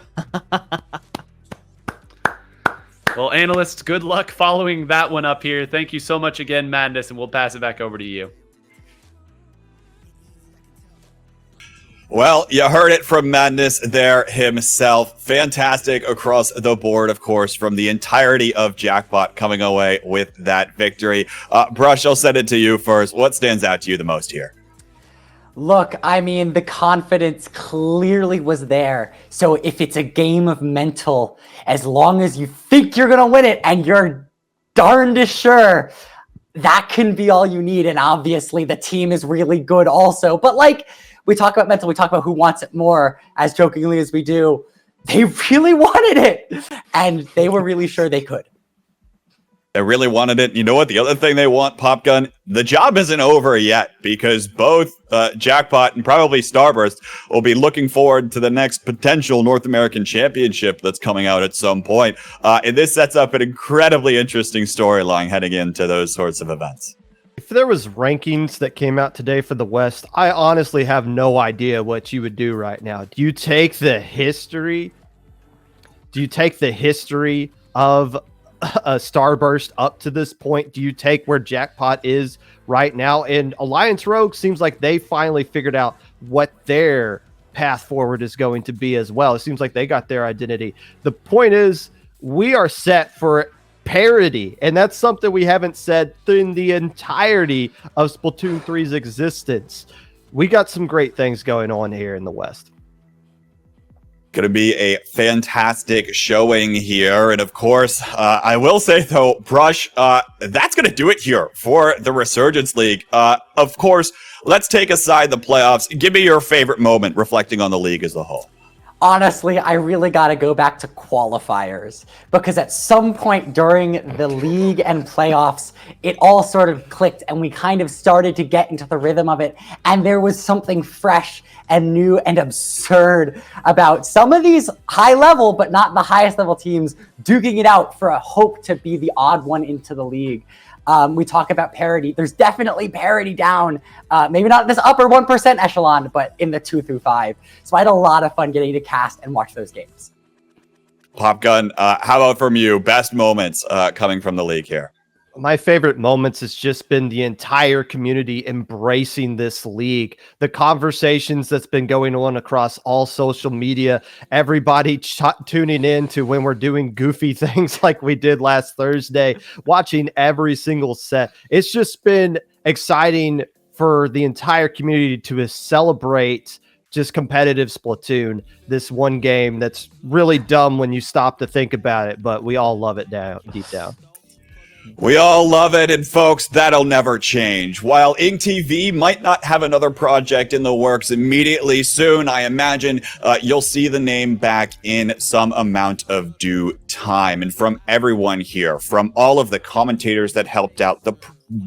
Well, analysts, good luck following that one up here. Thank you so much again, Madness, and we'll pass it back over to you. Well, you heard it from Madness there himself. Fantastic across the board, of course, from the entirety of Jackpot coming away with that victory. Brush, I'll send it to you first. What stands out to you the most here? Look, I mean, the confidence clearly was there. So if it's a game of mental, as long as you think you're going to win it and you're darned sure, that can be all you need. And obviously the team is really good also. But like we talk about mental, we talk about who wants it more, as jokingly as we do. They really wanted it. And they were really sure they could. They really wanted it. You know what? The other thing they want, Popgun, the job isn't over yet, because both Jackpot and probably Starburst will be looking forward to the next potential North American Championship that's coming out at some point. And this sets up an incredibly interesting storyline heading into those sorts of events. If there was rankings that came out today for the West, I honestly have no idea what you would do right now. Do you take the history? Do you take the history of Starburst up to this point? Do you take where Jackpot is right now? And Alliance Rogue seems like they finally figured out what their path forward is going to be as well. It seems like they got their identity. The point is, we are set for parity, and that's something we haven't said in the entirety of Splatoon 3's existence. We got some great things going on here in the West. Going to be a fantastic showing here. And of course, I will say, though, Brush, that's going to do it here for the Resurgence League. Of course, let's take aside the playoffs. Give me your favorite moment reflecting on the league as a whole. Honestly, I really got to go back to qualifiers, because at some point during the league and playoffs, it all sort of clicked and we kind of started to get into the rhythm of it. And there was something fresh and new and absurd about some of these high level, but not the highest level teams, duking it out for a hope to be the odd one into the league. We talk about parity. There's definitely parity down, maybe not this upper 1% echelon, but in the 2 through 5. So I had a lot of fun getting to cast and watch those games. Popgun, how about from you? Best moments coming from the league here? My favorite moments has just been the entire community embracing this league. The conversations that's been going on across all social media, everybody tuning in to when we're doing goofy things like we did last Thursday, watching every single set. It's just been exciting for the entire community to celebrate just competitive Splatoon, this one game that's really dumb when you stop to think about it, but we all love it deep down. We all love it, and folks, that'll never change. While InkTV might not have another project in the works immediately soon, I imagine you'll see the name back in some amount of due time. And from everyone here, from all of the commentators that helped out, the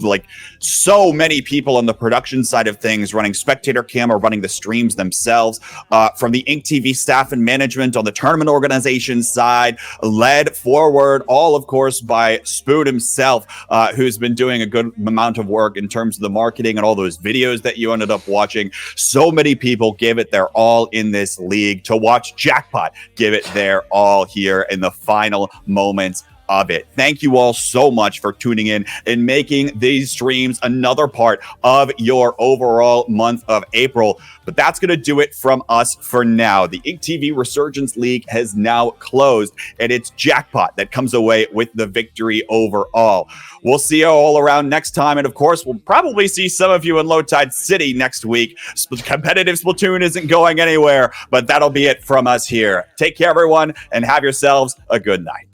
like so many people on the production side of things, running spectator cam or running the streams themselves, from the InkTV staff and management on the tournament organization side, led forward, all of course by Spoon himself, who's been doing a good amount of work in terms of the marketing and all those videos that you ended up watching. So many people gave it their all in this league to watch Jackpot give it their all here in the final moments of it. Thank you all so much for tuning in and making these streams another part of your overall month of April. But that's going to do it from us for now. The InkTV Resurgence League has now closed, and it's Jackpot that comes away with the victory overall. We'll see you all around next time, and of course, we'll probably see some of you in Low Tide City next week. Competitive Splatoon isn't going anywhere, but that'll be it from us here. Take care, everyone, and have yourselves a good night.